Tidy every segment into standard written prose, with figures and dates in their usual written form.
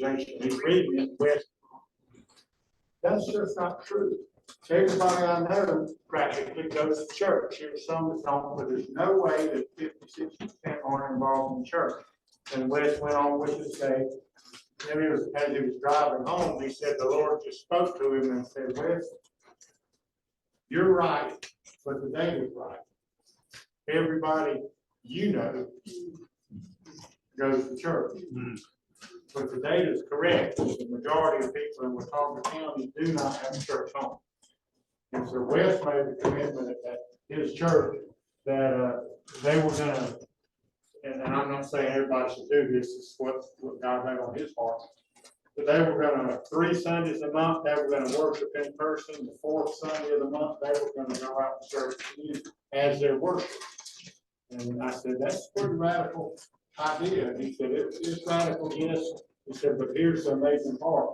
mobilization. He's reading it with. That's just not true. Everybody I know practically goes to church. There's some that don't, but there's no way that 50–60% aren't involved in church. And Wes went on with to say, as he was driving home, he said the Lord just spoke to him and said, Wes, you're right, but the data is right. Everybody you know goes to church. But the data is correct. The majority of people in Watauga County do not have a church home. And so Wes made the commitment at his church that they were going to, and I'm not saying everybody should do this, is what God had on his heart, but they were going to, 3 Sundays a month, they were going to worship in person. The 4th Sunday of the month, they were going to go out and serve as their worship. And I said, that's a pretty radical idea. And he said, it's radical, yes. He said, but here's the amazing part.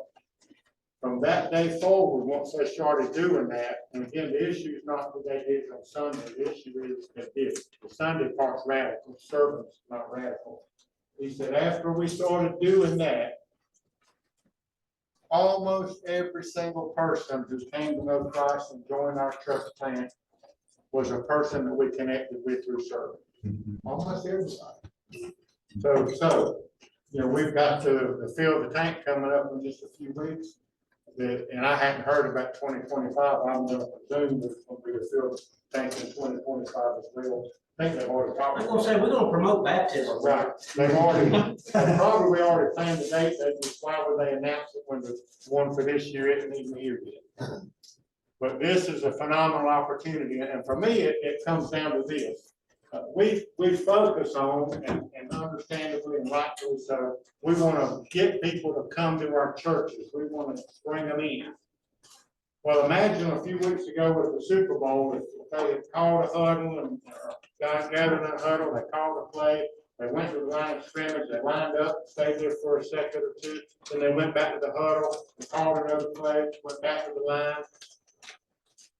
From that day forward, once they started doing that, and again, the issue is not what they did on Sunday. The issue is that the Sunday part's radical, servant's not radical. He said, after we started doing that, almost every single person who came to know Christ and joined our church plant was a person that we connected with through service. Almost everybody. So, you know, we've got to fill the tank coming up in just a few weeks. And I hadn't heard about 2025. I'm going to presume that it's going to be a fill the tank in 2025 as well. I think they've already talked. I'm going to say we're going to promote baptism. Right. They've probably already planned the date. Why would they announce it when the one for this year isn't even here yet? But this is a phenomenal opportunity, and for me, it comes down to this. We focus on, and understandably and rightfully so, we want to get people to come to our churches. We want to bring them in. Well, imagine a few weeks ago with the Super Bowl, if they had called a huddle and guys gathered in a huddle, they called a play, they went to the line of scrimmage, they lined up, stayed there for a second or two, then they went back to the huddle, and called another play, went back to the line,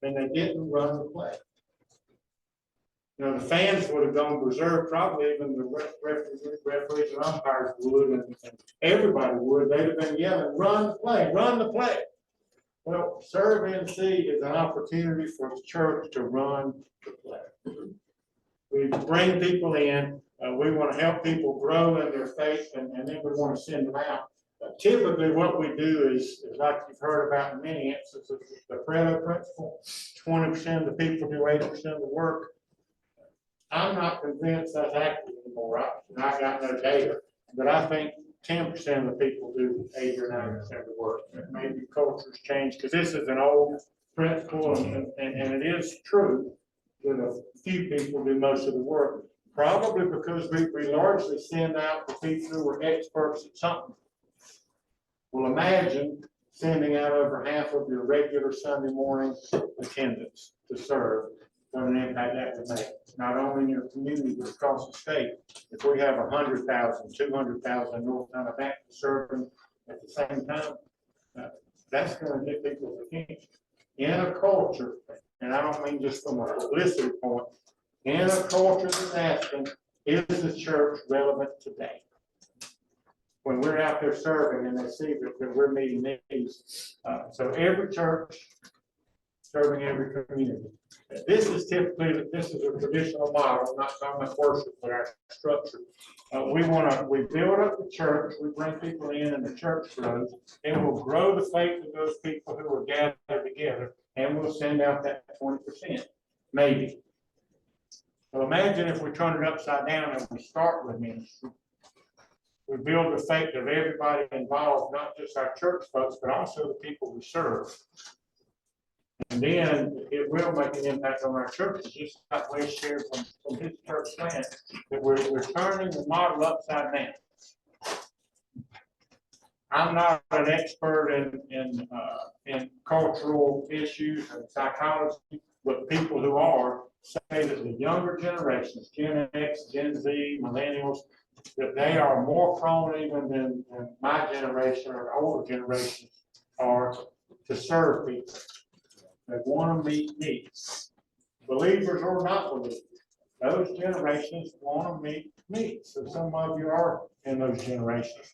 and they didn't run the play. You know, the fans would have gone berserk, probably even the referees and umpires would, and everybody would. They'd have been yelling, run the play, run the play. Well, Serve NC is an opportunity for the church to run the play. We bring people in, we want to help people grow in their faith, and then we want to send them out. Typically, what we do is like you've heard about in many instances, the Pareto principle, 20% of the people do 80% of the work. I'm not convinced that's accurate anymore. I got no data, but I think 10% of the people do 80 or 90% of the work. Maybe cultures change, because this is an old principle, and it is true that a few people do most of the work. Probably because we largely send out the people who are experts at something. Well, imagine sending out over half of your regular Sunday morning attendance to serve. What an impact that would make, not only in your community, but across the state. If we have 100,000, 200,000 North Carolina Baptists serving at the same time, that's going to get people's attention. In a culture, and I don't mean just from a publicity point, in a culture that's asking, is the church relevant today? When we're out there serving and they see that we're meeting needs. So every church serving every community. This is typically, this is a traditional model, not talking about worship, but our structure. We build up the church, we bring people in and the church grows, and we'll grow the faith of those people who are gathered together, and we'll send out that 20%, maybe. So imagine if we turn it upside down and we start with ministry. We build the faith of everybody involved, not just our church folks, but also the people we serve. And then it will make an impact on our churches, just like Wes shared from his church plant, that we're turning the model upside down. I'm not an expert in cultural issues and psychology, but people who are say that the younger generations, Gen X, Gen Z, millennials, that they are more prone even than my generation or older generations are to serve people. They want to meet needs, believers or not believers. Those generations want to meet needs. So some of you are in those generations.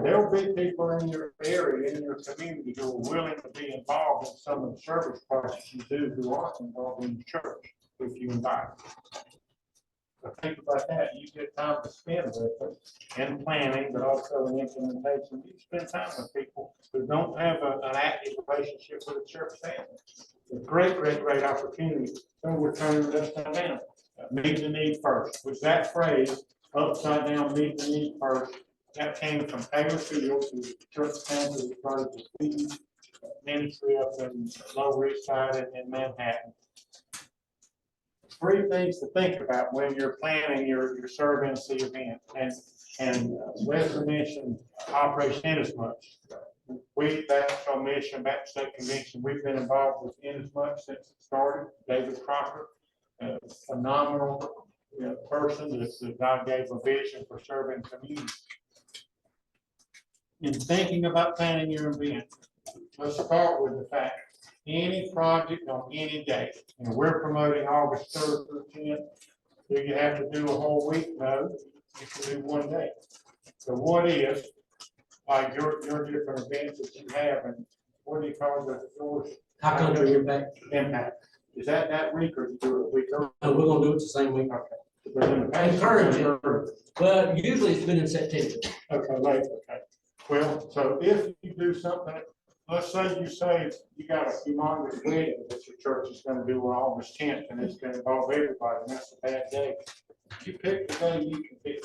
there'll be people in your area, in your community who are willing to be involved in some of the service projects you do who aren't involved in the church, if you invite them. So think about that. You get time to spend with them in planning, but also in implementation. You spend time with people who don't have an active relationship with the church family. It's a great, great, great opportunity. So we're turning this time down. Meet the need first. With that phrase, upside down, meet the need first, that came from Taylor Field, who's church family who started the feed ministry up in Lower East Side in Manhattan. 3 things to think about when you're planning your service event, and Wesley mentioned Operation Inasmuch. That's our mission, Baptist State Convention. We've been involved with Inasmuch since it started. David Crocker, a phenomenal person that God gave a vision for serving community. In thinking about planning your event, let's start with the fact any project on any day. We're promoting August 3rd through 10th. Do you have to do a whole week? No, you can do one day. So what is, like your different events that you have, and what do you call yours? How come you're back? Impact. Is that week, or do you do it a week early? No, we're gonna do it the same week. Okay. But in the past, Encourage. Well, usually it's been in September. Okay, late, okay. Well, so if you do something, let's say you got a humongous wedding that your church is gonna do on August 10th, and it's gonna involve everybody, and that's a bad day. You pick the day you can pick.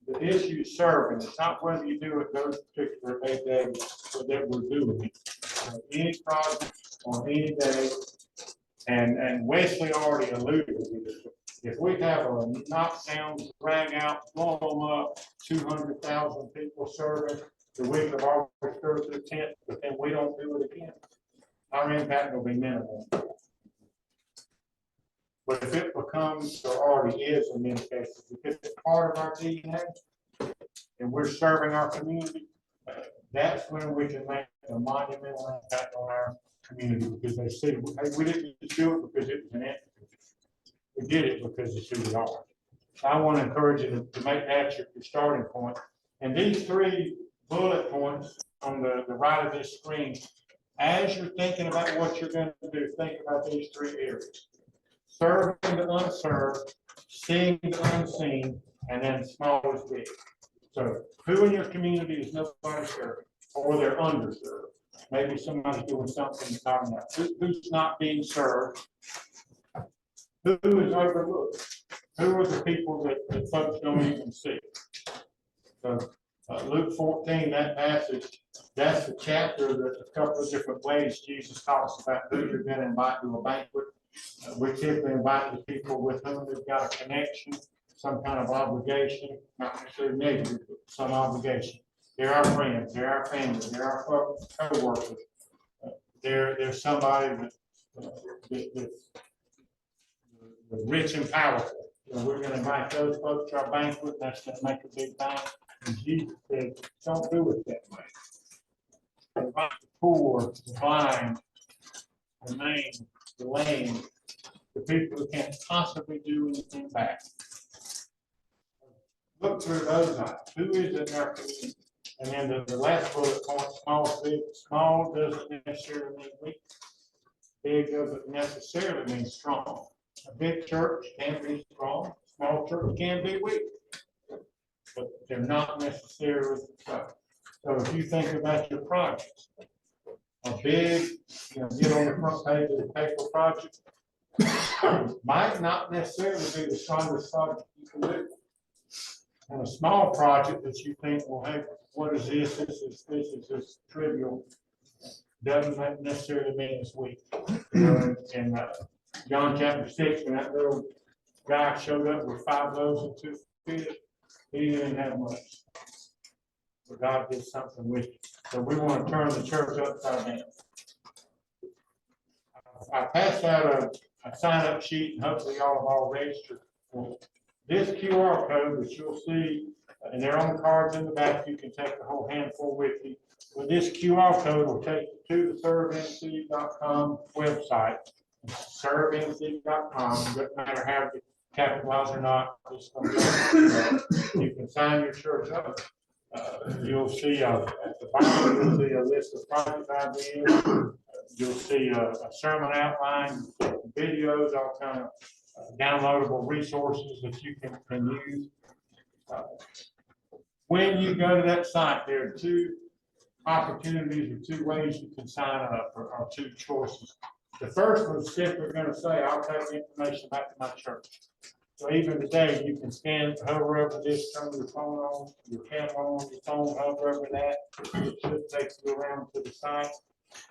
The issue is serving. It's not whether you do it those particular 8 days that we're doing it. Any project on any day, and Wesley already alluded to this. If we have a knockdown, drag out, blow them up, 200,000 people serving the week of August 3rd through 10th, but then we don't do it again, our impact will be minimal. But if it becomes, or already is in many cases, if it's part of our DNA and we're serving our community, that's when we can make a monumental impact on our community, because they see, hey, we didn't just do it because it was an entity. We did it because it's who we are. So I want to encourage you to make that your starting point. And these 3 bullet points on the right of this screen, as you're thinking about what you're going to do, think about these 3 areas. Serving the unserved, seeing the unseen, and then small is big. So who in your community is nobody serving, or they're underserved? Maybe somebody's doing something that's not enough. Who's not being served? Who is overlooked? Who are the people that folks don't even see? So Luke 14, that passage, that's the chapter that a couple of different ways Jesus talks about who you're going to invite to a banquet. We typically invite the people with whom we've got a connection, some kind of obligation, not necessarily negative, but some obligation. They're our friends, they're our family, they're our co-workers. They're somebody that's rich and powerful. We're going to invite those folks to our banquet. That's going to make a big bang. And Jesus said, don't do it that way. Invite the poor, the blind, the maimed, the lame, the people who can't possibly do anything back. Look through those eyes. Who is in our community? And then the last bullet point, small, big. Small doesn't necessarily mean weak. Big doesn't necessarily mean strong. A big church can be strong. Small church can be weak. But they're not necessarily so. So if you think about your projects, a big, get on the front page of the paper project, might not necessarily be the strongest project you can do. And a small project that you think, well, hey, what is this? This is just trivial. Doesn't necessarily mean it's weak. In John chapter 6, when that little guy showed up with 5 loaves and 2 fish, he didn't have much. But God did something with it. So we want to turn the church upside down. I passed out a sign-up sheet, and hopefully y'all have all registered for this QR code that you'll see, and they're on cards in the back. You can take the whole handful with you. But this QR code will take you to the servenc.com website. Servenc.com. Doesn't matter how you capitalize or not. You can sign your church up. You'll see at the bottom, you'll see a list of project ideas. You'll see a sermon outline, videos, all kind of downloadable resources that you can use. When you go to that site, there are two opportunities or two ways you can sign up, or two choices. The first one's simply going to say, I'll take the information back to my church. So even today, you can hover over this, turn your phone on, your camera on your phone, hover over that. It should take you around to the site,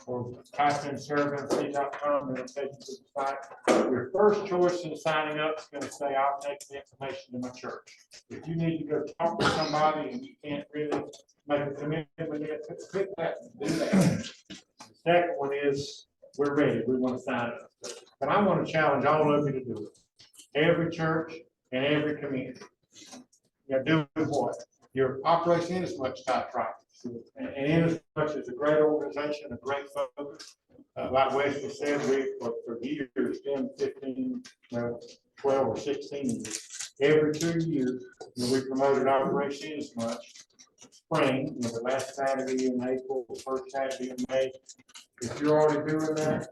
or type in servantc.com and it'll take you to the site. Your first choice in signing up is going to say, I'll take the information to my church. If you need to go talk to somebody and you can't really make a commitment yet, click that and do that. The second one is, we're ready, we want to sign up. But I want to challenge all of you to do it. Every church and every community. You're doing what? Your operation is much typewriter. And in as much as a great organization, a great focus, like Wesley said, for years, 10, 15, 12 or 16 years, every 2 years, we promoted Operation as much. Spring, the last Saturday in April, the first Saturday in May. If you're already doing that,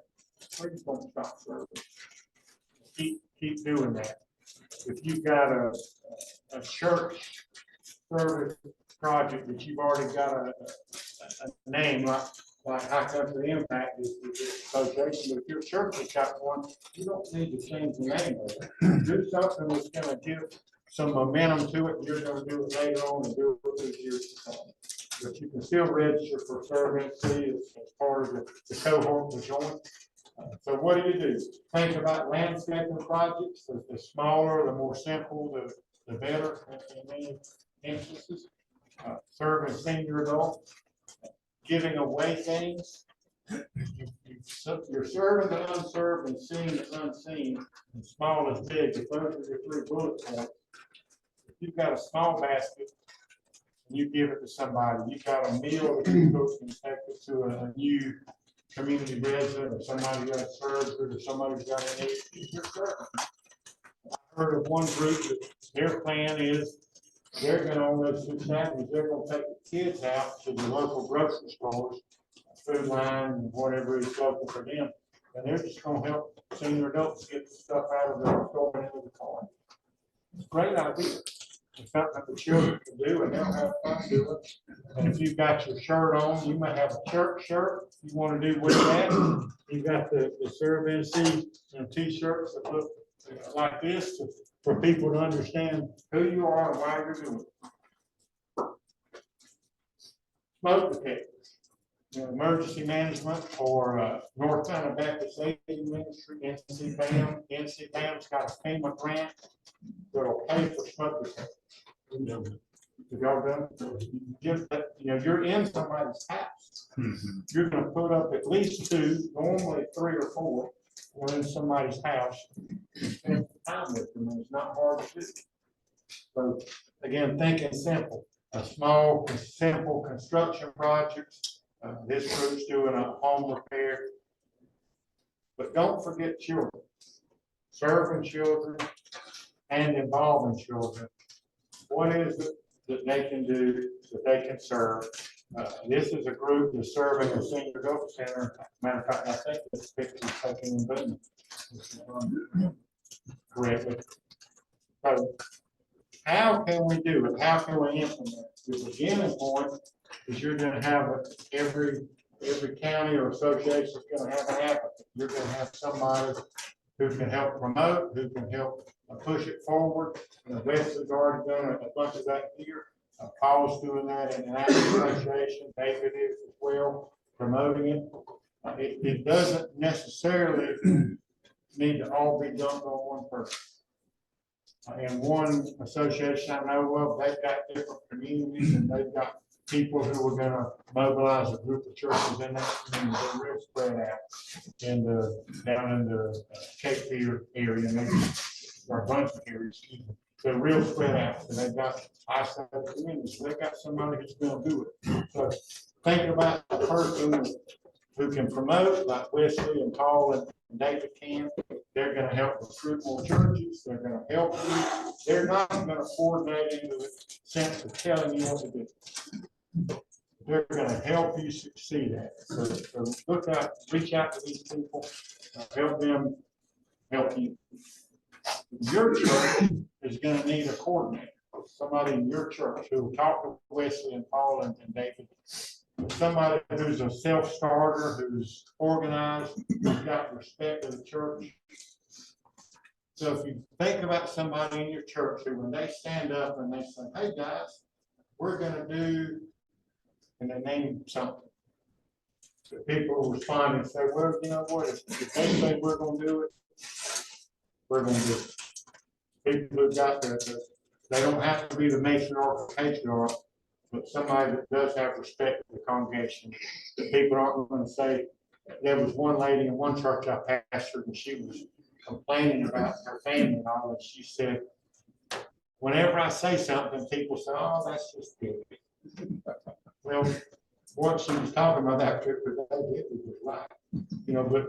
please don't stop serving. Keep doing that. If you've got a church service project that you've already got a name, like High Country Impact is the association, but if your church has got one, you don't need to change the name of it. Do something that's going to give some momentum to it. You're going to do it later on and do it through years to come. But you can still register for servancy as part of the cohort to join. So what do? Think about landscaping projects. The smaller, the more simple, the better in many instances. Serving senior adults, giving away things. You're serving the unserved and seeing the unseen, and small as big. If those are your 3 bullet points, if you've got a small basket and you give it to somebody, you've got a meal that you go and take it to a new community resident, or somebody got served, or somebody's got a need, you're serving. I heard of one group that their plan is they're going to, on those 2 Saturdays, they're going to take the kids out to the local grocery stores, food line, whatever is local for them, and they're just going to help senior adults get the stuff out of the store and into the car. It's a great idea. It's something that the children can do, and they'll have fun doing it. And if you've got your shirt on, you might have a church shirt you want to do with that. You've got the servancy T-shirts that look like this for people to understand who you are and why you're doing it. Smoke detectors, emergency management or North Carolina Baptist Safety Ministry, NCBAM. NCBAM's got a FEMA grant that'll pay for smoke detectors. If y'all done, you're in somebody's house. You're going to put up at least 2, normally 3 or 4, when in somebody's house. Spend time with them, and it's not hard to do. So again, thinking simple, a small, simple construction project. This group's doing a home repair, but don't forget children, serving children, and involving children. What is it that they can do, that they can serve? This is a group that's serving a senior adult center. Matter of fact, I think this picture is taken in Boone. Correctly. So how can we do it? How can we implement it? The beginning point is you're going to have every county or association is going to have an applicant. You're going to have somebody who can help promote, who can help push it forward. Wesley's already done a bunch of that here. Paul's doing that in an association. David is as well, promoting it. It doesn't necessarily need to all be done on one person. And one association I know of, they've got different communities and they've got people who are going to mobilize a group of churches in that community. They're real spread out down in the Cape Fear area, maybe, or a bunch of areas. They're real spread out. So they've got isolated communities. So they've got somebody who's going to do it. So thinking about the person who can promote, like Wesley and Paul and David can. They're gonna help recruit more churches, they're gonna help you. They're not gonna coordinate into the sense of telling you what to do. They're gonna help you succeed at it. So look out, reach out to these people, help them help you. Your church is gonna need a coordinator, somebody in your church who will talk to Wesley and Paul and David. Somebody who's a self-starter, who's organized, who's got respect for the church. So if you think about somebody in your church who, when they stand up and they say, hey guys, we're gonna do, and they name something. The people will respond and say, well, you know what, if they say we're gonna do it, we're gonna do it. People who've got they don't have to be the matriarch or patriarch, but somebody that does have respect for the congregation. The people aren't going to say, there was one lady in one church I pastored and she was complaining about her family and all, and she said, whenever I say something, people say, oh, that's just good. Well, what she was talking about that particular day, it was right. You know,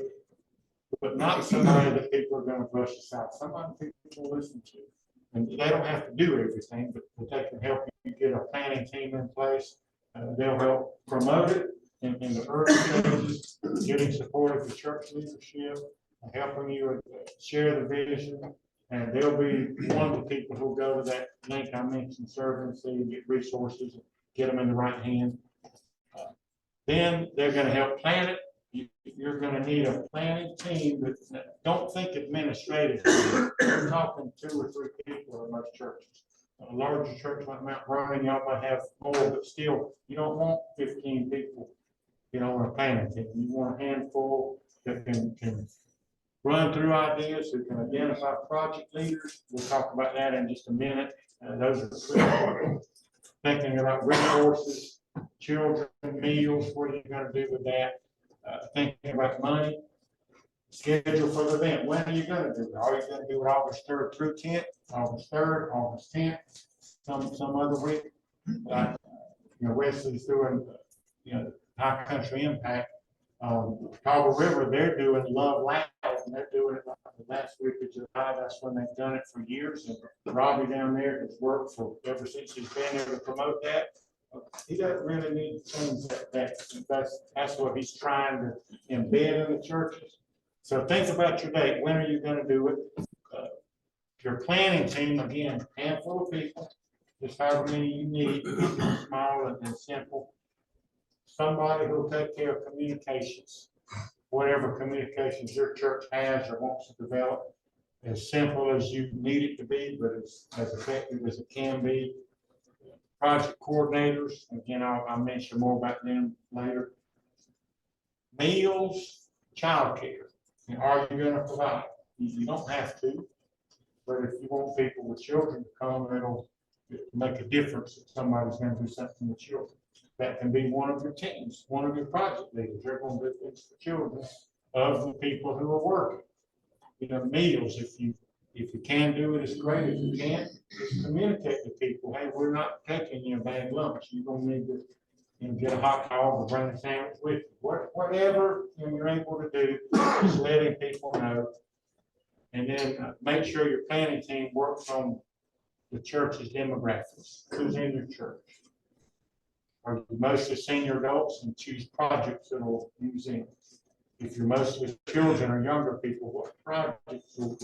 but not somebody that people are going to brush aside. Somebody people listen to. And they don't have to do everything, but they can help you get a planning team in place. They'll help promote it in the early stages, getting support of the church leadership, helping you share the vision. And they'll be one of the people who'll go to that link I mentioned, serve and see, and get resources, and get them in the right hand. Then they're going to help plan it. You're going to need a planning team, but don't think administrative. We're talking 2 or 3 people in most churches. A larger church like Mount Vernon, y'all might have more, but still, you don't want 15 people, you know, on a planning team. You want a handful that can run through ideas, who can identify project leaders. We'll talk about that in just a minute. Those are critical. Thinking about resources, children, meals, what are you going to do with that? Thinking about money, schedule for the event. When are you going to do it? Are you going to do it August 3rd through 10th, August 3rd, August 10th, some other week? You know, Wesley's doing, you know, High Country Impact. Cobble River, they're doing Love Loud, and they're doing it like the last week of July. That's when they've done it for years. And Robbie down there has worked for ever since he's been there to promote that. He doesn't really need to change that's what he's trying to embed in the churches. So think about your date. When are you going to do it? Your planning team, again, handful of people, just however many you need, small and simple. Somebody who'll take care of communications, whatever communications your church has or wants to develop, as simple as you need it to be, but as effective as it can be. Project coordinators, again, I'll mention more about them later. Meals, childcare. Are you going to provide? You don't have to, but if you want people with children to come, it'll make a difference if somebody's going to do something with children. That can be one of your teams, one of your project leaders. They're going to do things for children of the people who are working. You know, meals, if you can do it, it's great. If you can't, just communicate to people, hey, we're not taking you a bag lunch. You're going to need to, you know, get a hot dog or bring a sandwich with you. Whatever you're able to do, just letting people know. And then make sure your planning team works on the church's demographics. Who's in your church? Are you mostly senior adults, and choose projects that will use in? If you're mostly children or younger people, what projects will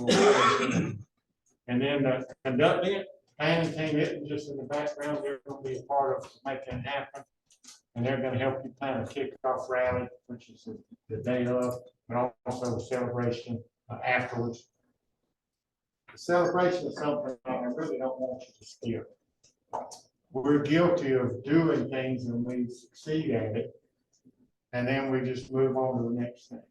and then conducting it, planning team isn't just in the background, they're going to be a part of making it happen. And they're going to help you plan a kickoff rally, which is the day of, but also a celebration afterwards. The celebration is something I really don't want you to skip. We're guilty of doing things and we succeed at it, and then we just move on to the next thing.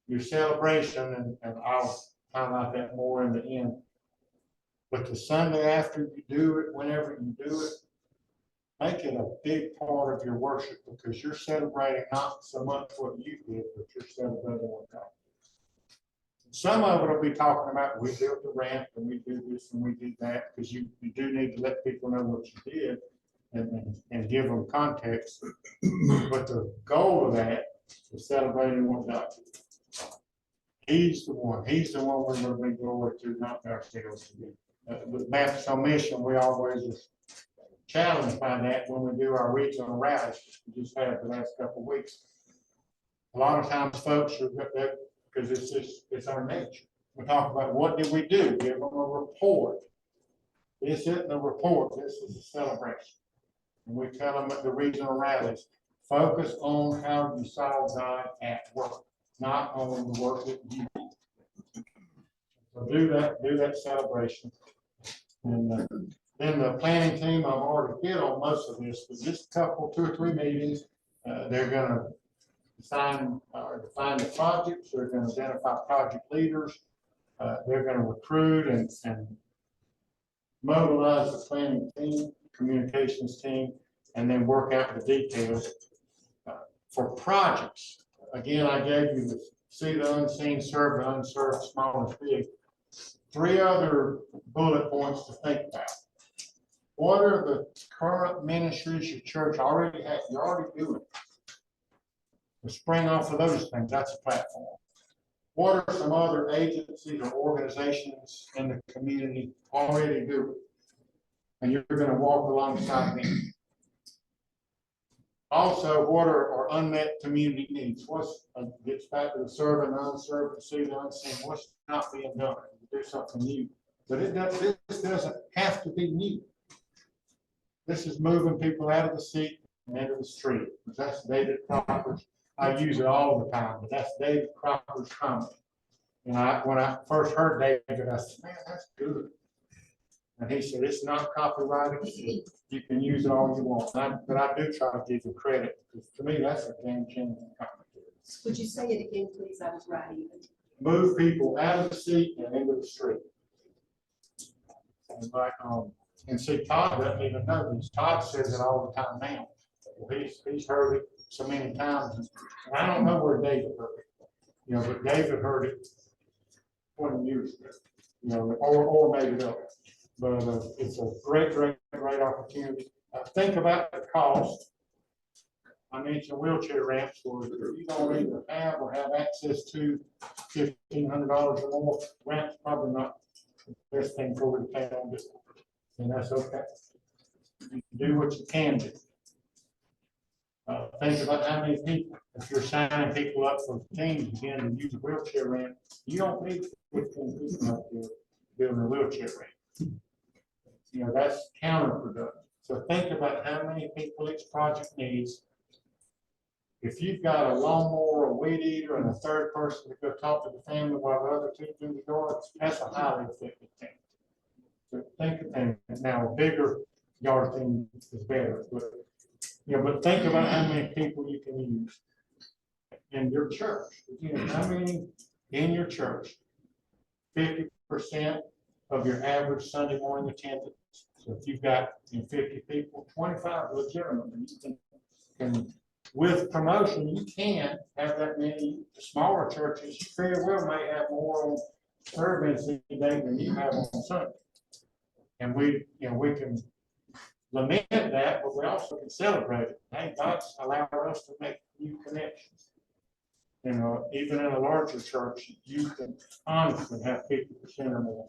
Your celebration, and I'll highlight that more in the end, but the Sunday after you do it, whenever you do it, make it a big part of your worship, because you're celebrating not so much what you did, but you're celebrating what God did. Some of it will be talking about, we built the ramp and we do this and we did that, because you do need to let people know what you did and give them context. But the goal of that to celebrating what God did. He's the one we're gonna bring glory to, not ourselves. With Baptist on Mission, we always are challenged by that when we do our regional rallies, we just had the last couple of weeks. A lot of times folks are, because it's our nature. We talk about what did we do, give them a report. This isn't a report, this is a celebration. And we tell them at the regional rallies, focus on how you saw God at work, not on the work that you do. So do that celebration. And then the planning team, I've already hit on most of this, but just a couple, 2 or 3 meetings, they're gonna define the projects, they're gonna identify project leaders, they're gonna recruit and mobilize the planning team, communications team, and then work out the details for projects. Again, I gave you the see the unseen, serve the unserved, small and big. 3 other bullet points to think about. What are the current ministries your church already has? You're already doing. To spring off of those things, that's a platform. What are some other agencies or organizations in the community already doing? And you're going to walk alongside them. Also, what are unmet community needs? What's gets back to the serve and unserved, the see the unseen. What's not being done? Do something new. But this doesn't have to be new. This is moving people out of the seat and into the street. That's David Cropper's. I use it all the time, but that's David Cropper's comment. And when I first heard David, I said, man, that's good. And he said, it's not copyrighted. You can use it all you want. But I do try to give you credit, because to me, that's a game-changing comment. Would you say it again, please? I was writing. Move people out of the seat and into the street. And like, and see, Todd doesn't even know this. Todd says it all the time now. Well, he's heard it so many times. And I don't know where David heard it. You know, but David heard it 20 years ago. You know, or made it up. But it's a great opportunity. Think about the cost. I mentioned wheelchair ramps where you don't either have or have access to $1,500 or more. Ramps probably not the best thing for you to pay on this, and that's okay. You can do what you can do. Think about how many people, if you're signing people up for teams again to use a wheelchair ramp, you don't need 15 people up there building a wheelchair ramp. You know, that's counterproductive. So think about how many people each project needs. If you've got a lawnmower, a weed eater, and a third person to go talk to the family while the other 2 do the yard, that's a highly effective thing. So think of things. Now, a bigger yard thing is better, but but think about how many people you can use in your church. Again, how many in your church? 50% of your average Sunday morning attendance. So if you've got 50 people, 25 legitimately, you can with promotion, you can have that many. Smaller churches, you very well may have more on service day than you have on Sunday. And we can lament that, but we also can celebrate it. Hey, God's allowed us to make new connections. Even in a larger church, you can honestly have 50% or more.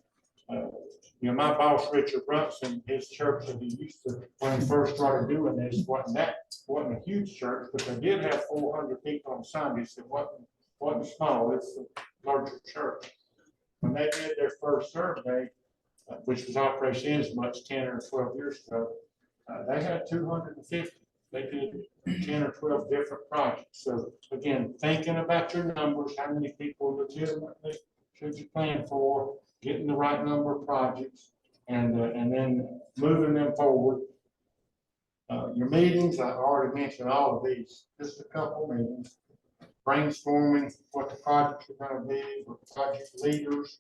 My boss, Richard Brunson, his church that he used to, when he first started doing this, wasn't a huge church, but they did have 400 people on Sundays. It wasn't small, it's a larger church. When they did their first survey, which was Operation Inasmuch 10 or 12 years ago, they had 250. They did 10 or 12 different projects. So again, thinking about your numbers, how many people legitimately should you plan for, getting the right number of projects, and then moving them forward. Your meetings, I already mentioned all of these, just a couple meetings, brainstorming what the projects are going to be, with project leaders,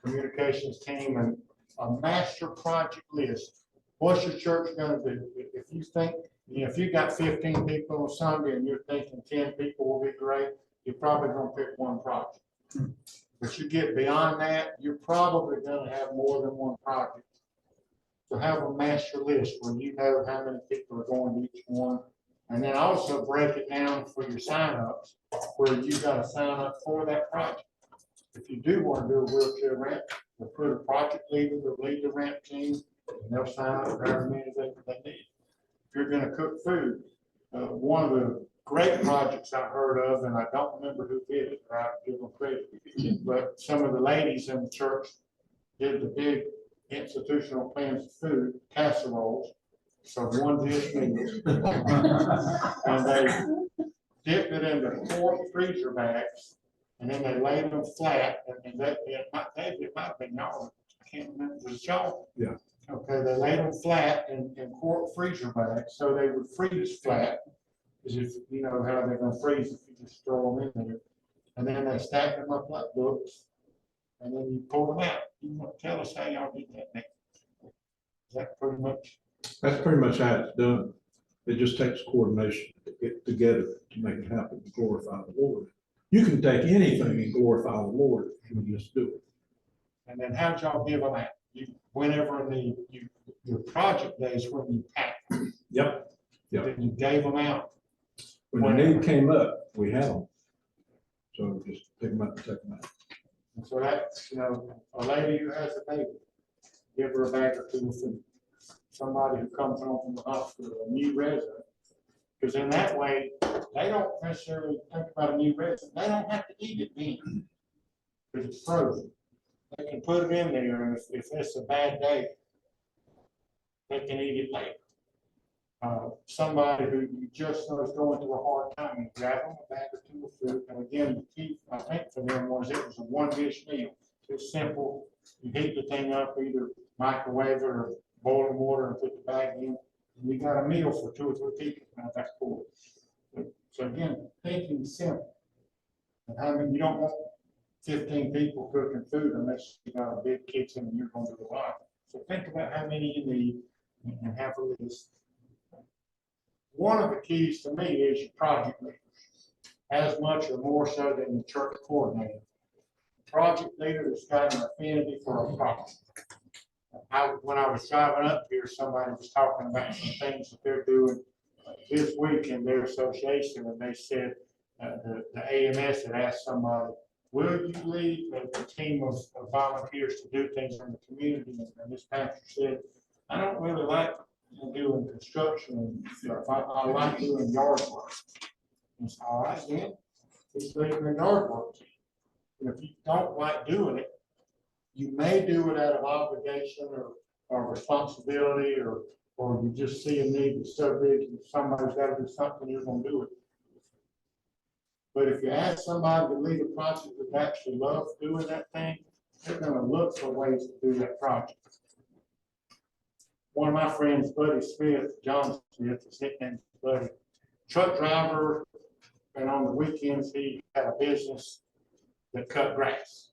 communications team, and a master project list. What's your church going to do? If you think, if you got 15 people on Sunday and you're thinking 10 people will be great, you're probably going to pick one project. But you get beyond that, you're probably going to have more than one project. So have a master list where you know how many people are going to each one, And then also break it down for your signups, where you gotta sign up for that project. If you do wanna do a wheelchair ramp, we'll put a project leader to lead the ramp team, and they'll sign up however many they need. If you're gonna cook food, one of the great projects I heard of, and I don't remember who did it, or I give them credit, but some of the ladies in the church did the big institutional plans of food, casseroles, so one dish meals. And they dipped it into quart freezer bags, and then they laid them flat, and that, it might have been y'all, I can't remember, was it y'all? Yeah. Okay, they laid them flat in quart freezer bags, so they would freeze flat, as if, you know, how they're gonna freeze if you just throw them in there. And then they stacked them up like books, and then you pull them out. You want to tell us how y'all did that next? Is that pretty much? That's pretty much how it's done. It just takes coordination to get together to make it happen, to glorify the Lord. You can take anything and glorify the Lord if you just do it. And then how'd y'all give them out? Whenever your project days when you pack. Yep. Yep. Then you gave them out. When the need came up, we had them. So just pick them up and take them out. And so that's, you know, a lady who has a baby, give her a bag or two of food. Somebody who comes home from the hospital, a new resident. Because in that way, they don't necessarily think about a new resident. They don't have to eat it then. Because it's frozen. They can put it in there, and if it's a bad day, they can eat it later. Somebody who you just know is going through a hard time, you grab them a bag or two of food. And again, the key, I think, for them was it was a one dish meal. It's simple. You heat the thing up, either microwave it or boiling water and put the bag in. And you got a meal for 2 or 3 people. Now that's cool. So again, thinking simple. And I mean, you don't want 15 people cooking food unless you got a big kitchen and you're going to do a lot. So think about how many you need and have a list. One of the keys to me is your project leader, as much or more so than the church coordinator. Project leader has got an affinity for a project. When I was driving up here, somebody was talking about some things that they're doing this week in their association, and they said the AMS had asked somebody, will you lead a team of volunteers to do things in the community? And this pastor said, I don't really like doing construction and stuff. I like doing yard work. It's all right, then. It's leaving the yard work. And if you don't like doing it, you may do it out of obligation or responsibility, or you just see a need that's so big and somebody's got to do something, you're going to do it. But if you ask somebody to lead a project that actually loves doing that thing, they're going to look for ways to do that project. One of my friends, Buddy Smith, John Smith, his nickname is Buddy, truck driver, and on the weekends he had a business that cut grass.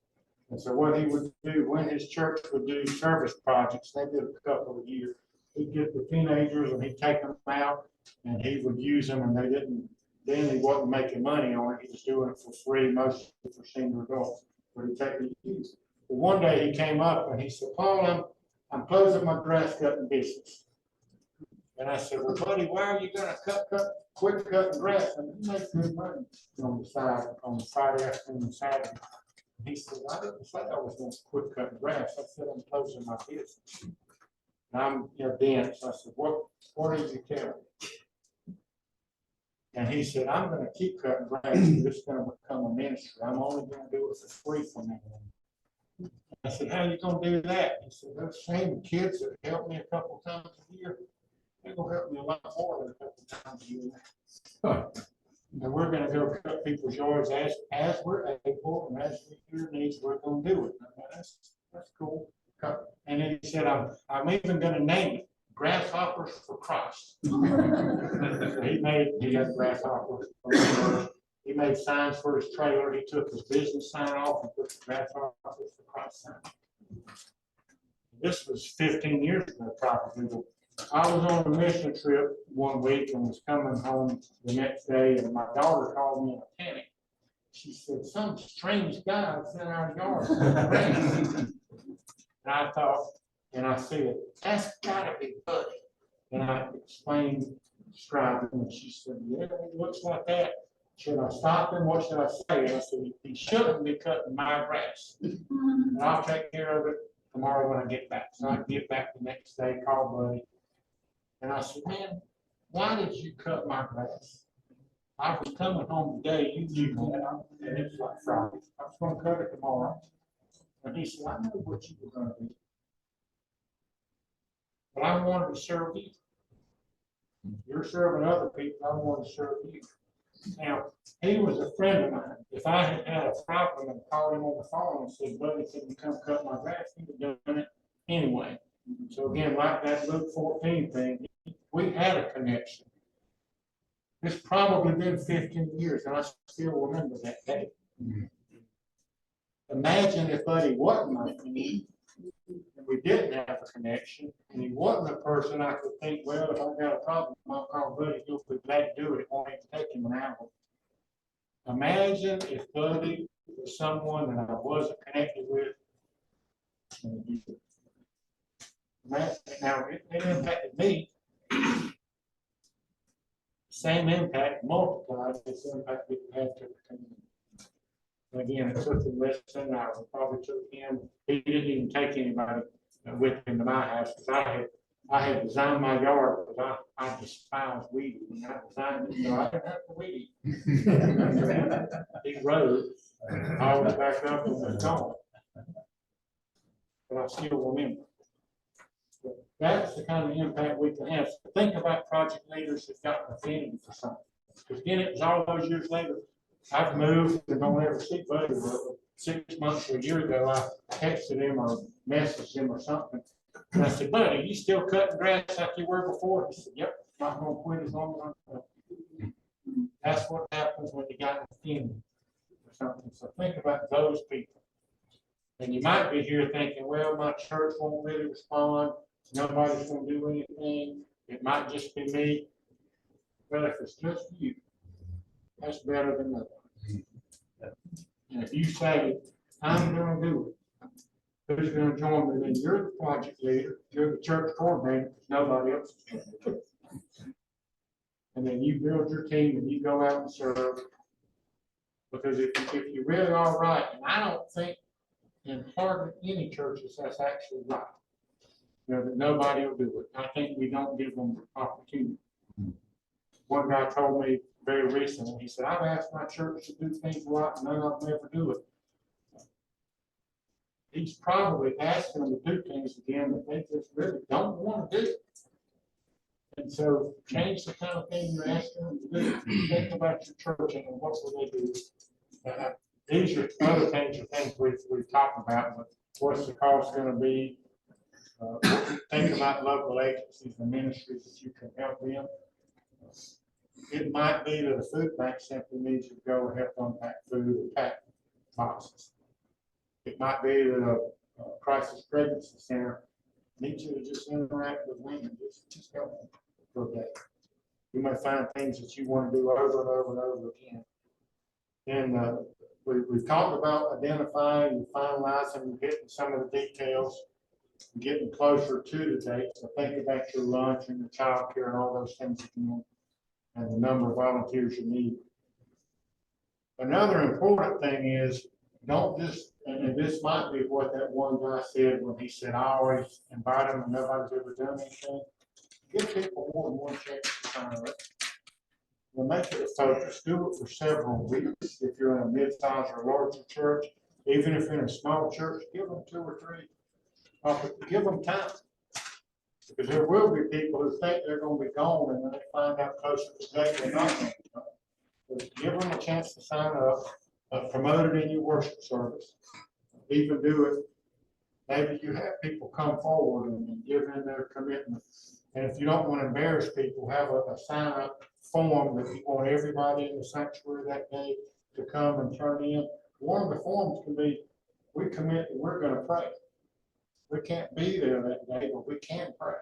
And so what he would do when his church would do service projects, they did a couple of years, he'd get the teenagers and he'd take them out and he would use them, and then he wasn't making money on it, he was doing it for free, mostly for senior adults, but he'd take the use. But one day he came up and he said, Paul, I'm closing my grass cutting business. And I said, well, buddy, why are you gonna quit cutting grass? And you make good money on the side, on Friday afternoon and Saturday. He said, I didn't say I was gonna quit cutting grass. I said, I'm closing my business. And I'm, dense. I said, what did you tell me? And he said, I'm gonna keep cutting grass, but it's gonna become a ministry. I'm only gonna do it for free from now on. I said, how are you gonna do that? He said, those same kids that help me a couple times a year, they're gonna help me a lot more than a couple times a year. And we're gonna go cut people's yards as we're able, and as we hear needs, we're gonna do it. That's cool. And then he said, I'm even gonna name it Grasshoppers for Christ. So he had grasshoppers. He made signs for his trailer. He took his business sign off and put the Grasshoppers for Christ sign. This was 15 years ago, probably. I was on a mission trip one week and was coming home the next day, and my daughter called me in a panic. She said, some strange guy was in our yard. And I thought, and I said, that's gotta be Buddy. And I explained described him, and she said, yeah, he looks like that. Should I stop him? What should I say? And I said, he shouldn't be cutting my grass. And I'll take care of it tomorrow when I get back. So I get back the next day, call Buddy. And I said, man, why did you cut my grass? I was coming home today, you knew that, and it's like Friday. I was gonna cut it tomorrow. And he said, I know what you were gonna do. But I wanted to serve you. You're serving other people, I want to serve you. Now, he was a friend of mine. If I had had a problem and called him on the phone and said, Buddy, can you come cut my grass? He would have done it anyway. So again, like that Luke 14 thing, we had a connection. It's probably been 15 years, and I still remember that day. Imagine if Buddy wasn't my friend, and we didn't have a connection, and he wasn't a person I could think, well, if I've got a problem, I'll call Buddy, he'll be glad to do it. It won't even take him an hour. Imagine if Buddy was someone that I wasn't connected with. Now, it impacted me. Same impact multiplied, this impact we have to the community. Again, it took him less than an hour. It probably took him, he didn't even take anybody with him to my house, because I had designed my yard, because I despise weeding, and I designed it, so I didn't have to weed. He rode, I was back up and was gone. But I still remember. That's the kind of impact we can have. So think about project leaders that got an affinity for something. Because again, it was all those years later. I've moved and don't ever see Buddy. But 6 months or a year ago, I texted him or messaged him or something. And I said, Buddy, you still cutting grass like you were before? He said, yep, not gonna quit as long as I'm cutting. That's what happens when you got an affinity for something. So think about those people. And you might be here thinking, well, my church won't really respond. Nobody's gonna do anything. It might just be me. But if it's just you, that's better than nothing. And if you say, I'm gonna do it, who's gonna join me? Then you're the project leader, you're the church coordinator, because nobody else is gonna do it. And then you build your team and you go out and serve. Because if you really are right, and I don't think in hardly any churches that's actually right. That nobody will do it. I think we don't give them opportunity. One guy told me very recently, he said, I've asked my church to do things right, and none of them ever do it. He's probably asking them to do things again that they just really don't want to do. And so change the kind of thing you're asking them to do. Think about your church and what will they do. These are other things we've talked about, but what's the cost going to be? Think about local agencies and ministries that you can help them. It might be that a food bank simply needs you to go and help unpack food or pack boxes. It might be that a crisis pregnancy center needs you to just interact with women, just help them for a day. You might find things that you want to do over and over and over again. And we've talked about identifying and finalizing and getting some of the details. Getting closer to the date, so think about your lunch and your child care and all those things again, and the number of volunteers you need. Another important thing is don't just, and this might be what that one guy said when he said, I always invite them and nobody's ever done anything. Give people more than one chance to sign up. We'll make it a focus. Do it for several weeks. If you're in a mid-size or larger church, even if you're in a small church, give them 2 or 3. Give them time, because there will be people who think they're going to be gone, and then they find out closer to the date they're not going to be gone. So give them a chance to sign up, promote it in your worship service, even do it. Maybe you have people come forward and give in their commitment. And if you don't want to embarrass people, have a sign-up form that you want everybody in the sanctuary that day to come and turn in. One of the forms can be, we commit that we're going to pray. We can't be there that day, but we can pray.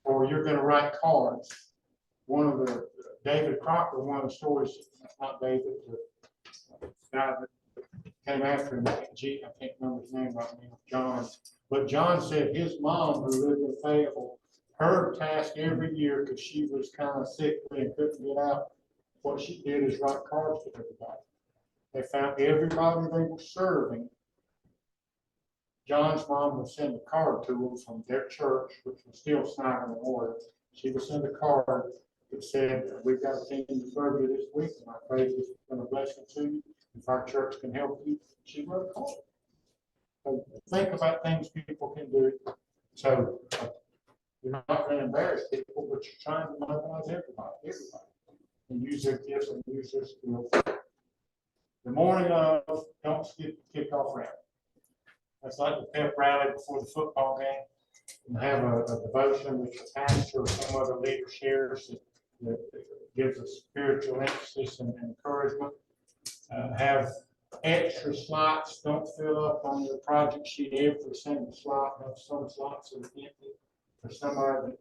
Or you're going to write cards. One of the, David Crocker, one of the stories, not David, the guy that came after him, I can't remember his name right now, John. But John said his mom, who lived in Fayetteville, her task every year, because she was kind of sickly and couldn't get out, what she did is write cards to everybody. They found everybody they were serving. John's mom would send a card to them from their church, which was still Snyder Memorial. She would send a card that said, we've got a team to serve you this week, and I pray this has been a blessing to you. If our church can help you, she wrote a card. So think about things people can do. So you're not going to embarrass people, but you're trying to mobilize everybody, and use their gifts and use their skills. The morning of, don't skip the kickoff rally. That's like the pep rally before the football game. And have a devotion with the pastor or some other leader shares that gives a spiritual emphasis and encouragement. Have extra slots. Don't fill up on your project sheet every single slot. Have some slots that are empty for somebody that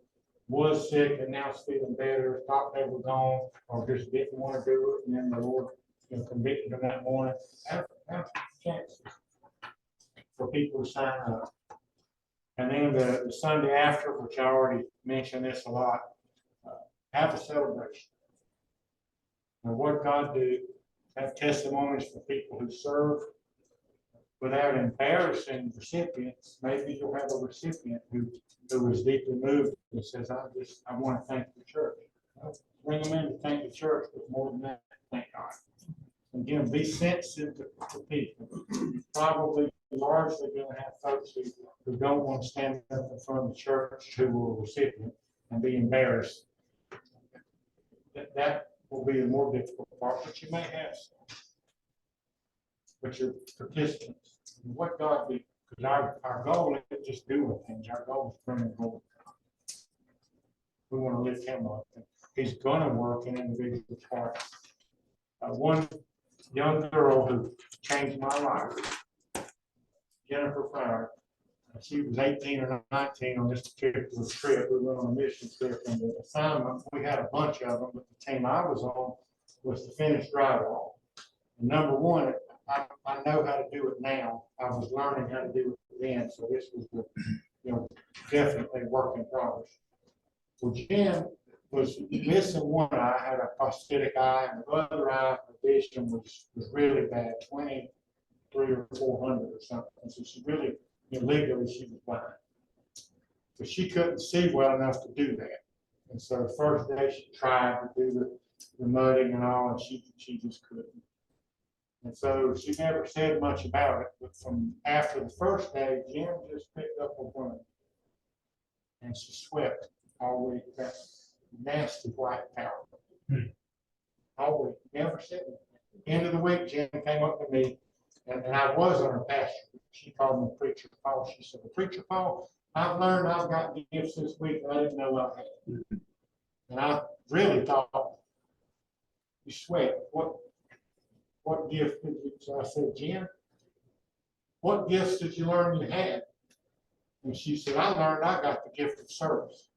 was sick and now is feeling better, thought they were gone, or just didn't want to do it, and then the Lord convicted them that morning. Have chances for people to sign up. And then the Sunday after, which I already mentioned this a lot, have a celebration. And what God do, have testimonies for people who serve without embarrassing recipients. Maybe you'll have a recipient who is deeply moved and says, I want to thank the church. Bring them in to thank the church, but more than that, thank God. Again, be sensitive to people. Probably largely going to have folks who don't want to stand up in front of the church who will recipient and be embarrassed. That will be the more difficult part, but you may have some. But your participants, what God do, because our goal isn't just doing things, our goal is bringing glory. We want to lift him up. He's going to work in individual parts. One young girl who changed my life, Jennifer Fire. She was 18 or 19 on this particular trip. We went on a mission trip, and the assignment, we had a bunch of them, but the team I was on was to finish drywall. And number one, I know how to do it now. I was learning how to do it then, so this was the, definitely work in progress. Well, Jen was missing one eye, had a prosthetic eye, and the other eye vision was really bad, 23 or 400 or something. So she really, legally, she was blind. But she couldn't see well enough to do that. And so the first day she tried to do the mudding and all, and she just couldn't. And so she never said much about it, but from after the first day, Jim just picked up a woman. And she swept all week, that nasty white powder. All week, never said anything. End of the week, Jim came up to me, and I wasn't her pastor. She called me Preacher Paul. She said, Preacher Paul, I've learned I've got gifts this week I didn't know I had. And I really thought, you sweat, what gift did you? So I said, Jen, what gifts did you learn you had? And she said, I learned I got the gift of service.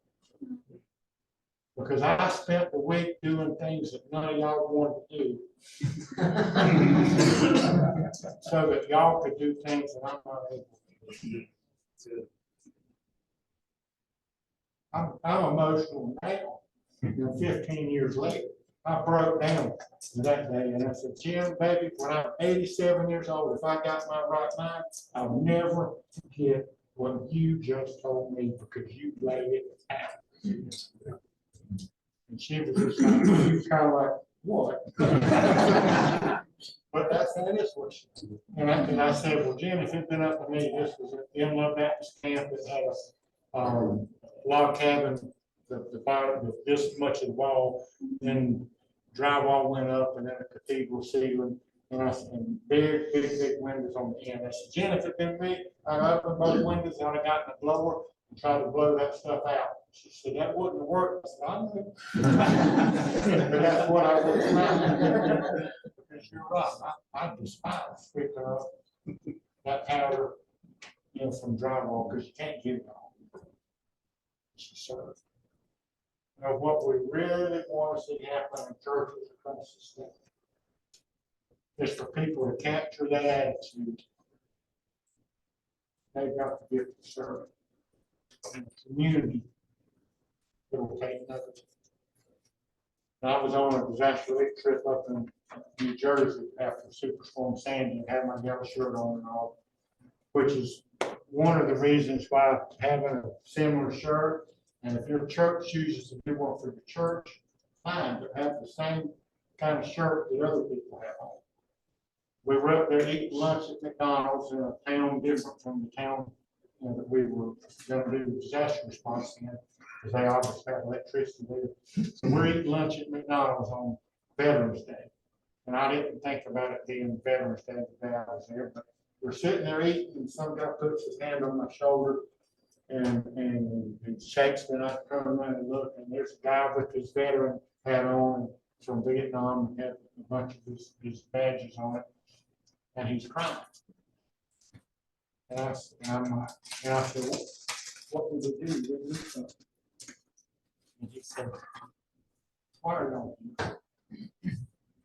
Because I spent the week doing things that none of y'all wanted to do. So that y'all could do things that I'm not able to do. I'm emotional now, 15 years later. I broke down that day and I said, Jim, baby, when I'm 87 years old, if I got my right mind, I'll never forget what you just told me because you laid it out. And she was just like, she was kind of like, what? But that is what she did. And I said, well, Jim, if it'd been up to me, this was at the Inland Baptist camp that had a log cabin, the bottom, this much of the wall, then drywall went up, and then a cathedral ceiling, and big windows on the end. I said, Jen, if it'd been me, I'd open both windows, I'd have gotten a blower and tried to blow that stuff out. She said, that wouldn't have worked. I said, I know. But that's what I was trying. Because you're right, I despise picking up that powder, from drywall, because you can't get it all. She served. What we really want to see happen in churches across the state is for people to capture that attitude. They've got the gift of serving. And the community It'll take nothing. And I was on a disaster relief trip up in New Jersey after Superstorm Sandy and had my yellow shirt on and all, which is one of the reasons why having a similar shirt, and if your church chooses to do one for your church, fine, but have the same kind of shirt that other people have on. We were up there eating lunch at McDonald's in a town different from the town, that we were gonna do the disaster response in, because they obviously have electricity there. So we're eating lunch at McDonald's on Veterans Day. And I didn't think about it being Veterans Day the day I was there, but we're sitting there eating and some guy puts his hand on my shoulder and shakes me and I turn around and look and there's a guy with his veteran hat on from Vietnam and had a bunch of his badges on it. And he's crying. And I said, what did we do? We did something. And he said, why are y'all here?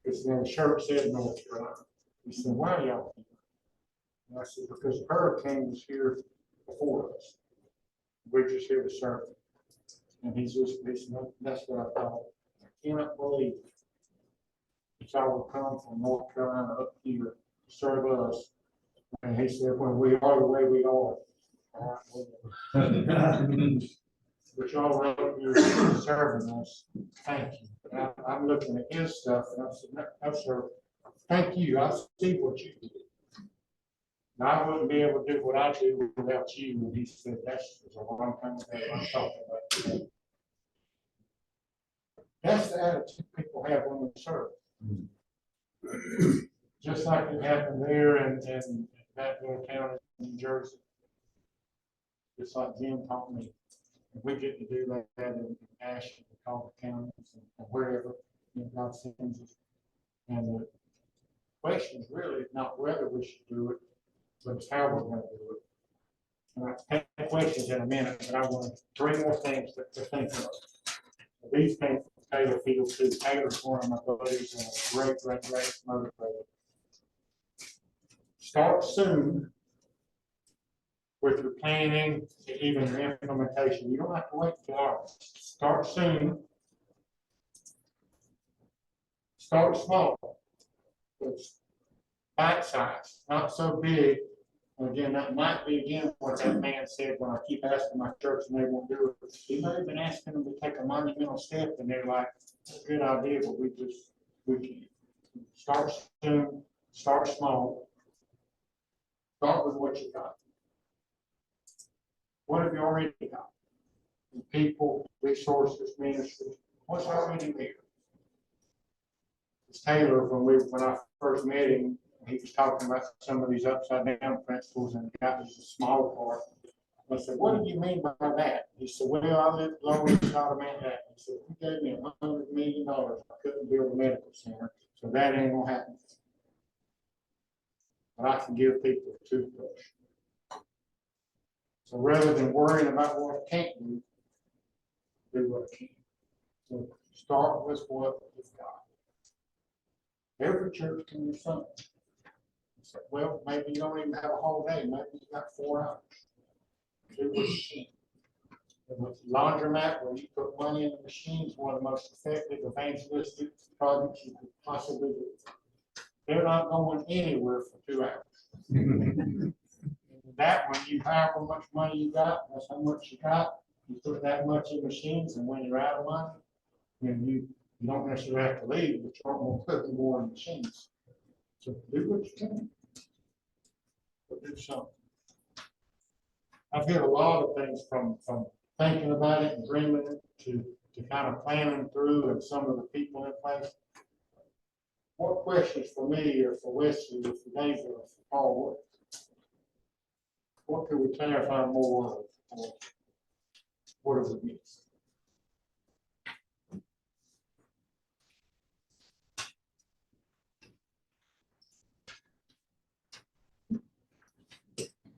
Because the shirt said North Carolina. He said, why are y'all here? And I said, because the hurricane was here before us. We're just here to serve. And he said, that's what I thought. I cannot believe that y'all would come from North Carolina up here to serve us. And he said, when we are the way we are. But y'all are up here serving us. Thank you. And I'm looking at his stuff and I said, no, sir, thank you. I see what you did. And I wouldn't be able to do what I do without you. And he said, that's a long time ago. I'm talking about today. That's the attitude people have when they serve. Just like it happened there and that little town in New Jersey. Just like Jim taught me. We get to do that in Ashland, all the counties and wherever God sends us. And the question is really not whether we should do it, but it's how we're going to do it. And I have questions in a minute, but I want 3 more things to think of. These came from Taylor Field too. Taylor's one of my buddies and a great motivator. Start soon with your planning, even your implementation. You don't have to wait till August. Start soon. Start small. It's bite size, not so big. Again, that might be again what that man said when I keep asking my church and they won't do it. He may have been asking them to take a monumental step and they're like, that's a good idea, but we can't. Start soon, start small. Start with what you got. What have you already got? People, resources, ministry. What's already there? It's Taylor, when I first met him, he was talking about some of these upside down principles and got this small part. I said, what do you mean by that? He said, well, I live lower inside of Manhattan. He said, if you gave me $100 million, I couldn't build a medical center, so that ain't gonna happen. But I can give people a toothbrush. So rather than worrying about what I can't do what I can. So start with what you've got. Every church can do something. So, well, maybe you don't even have a whole day. Maybe you got 4 hours. Do what you can. And with laundromat, where you put money in the machines, one of the most effective evangelistic projects you could possibly do. They're not going anywhere for 2 hours. That one, you however much money you got, that's how much you got. You put that much in machines, and when you're out of money, then you don't necessarily have to leave, but you aren't going to put more in machines. So do what you can. But do something. I've heard a lot of things from thinking about it and dreaming it to kind of planning through and some of the people in place. What questions for me or for Wesley or for David or for Paul? What could we clarify more or what have we missed?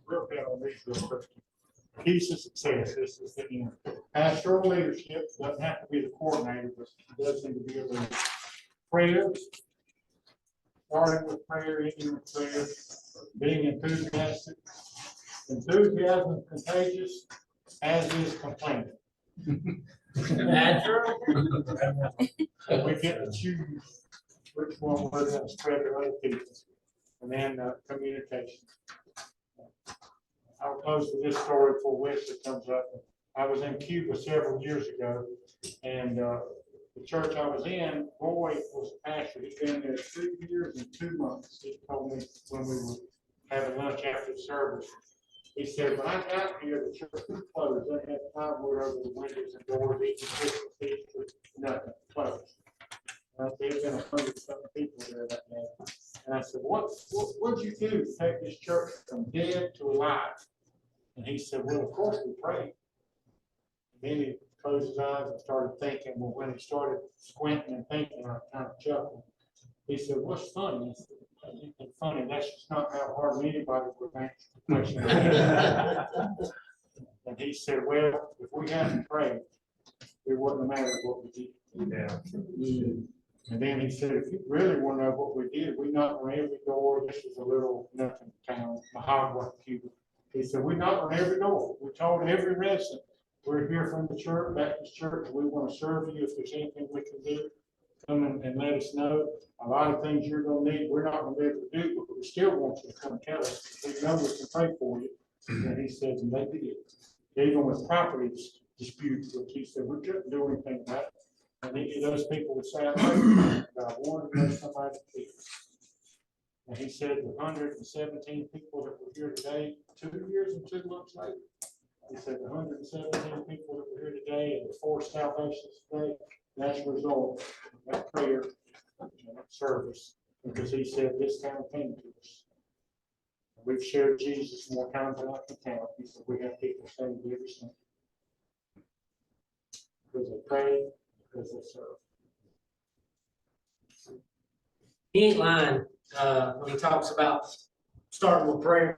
Real bit on these real quick. Keys to success. This is the end. Pastoral leadership doesn't have to be the coordinator, but it does need to be a leader. Prayer. Starting with prayer, ending with prayer. Being enthusiastic. Enthusiasm is contagious, as is complaining. That's right. We get to choose which one we're gonna spread to other people. And then, communication. I'll close with this story before Wesley comes up. I was in Cuba several years ago, and, the church I was in, Roy was the pastor. He'd been there 2 years and 2 months. He told me when we were having lunch after the service. He said, when I got here, the church was closed. They had plywood over the windows and doors, each Christmas Eve, nothing, closed. And I said, there's been 100-something people there that day. And I said, what'd you do to take this church from dead to alive? And he said, well, of course we prayed. Then he closed his eyes and started thinking. Well, when he started squinting and thinking, I kind of chuckled. He said, what's funny? I said, anything funny? That's just not how hardly anybody would answer the question. And he said, well, if we hadn't prayed, it wouldn't have mattered what we did. Yeah. And then he said, if you really want to know what we did, we knocked on every door. This was a little nothing town, Mahagua, Cuba. He said, we knocked on every door. We told every resident, we're here from the church, Baptist church. We want to serve you. If there's anything we can do, come and let us know. A lot of things you're going to need, we're not going to be able to do, but we still want you to come tell us. We know we can pray for you. And he said, and they did. Even with property disputes, which he said, we couldn't do anything about it. And those people would say, I wanted to know somebody to keep. And he said, the 117 people that were here today, 2 years and 2 months later, he said, the 117 people that were here today and the 4 salvations today, that's a result of that prayer and that service. Because he said, this town came to us. We've shared Jesus more times than I can count. He said, we have people saved every Sunday. Because they pray, because they serve. He ain't lying, when he talks about starting with prayer.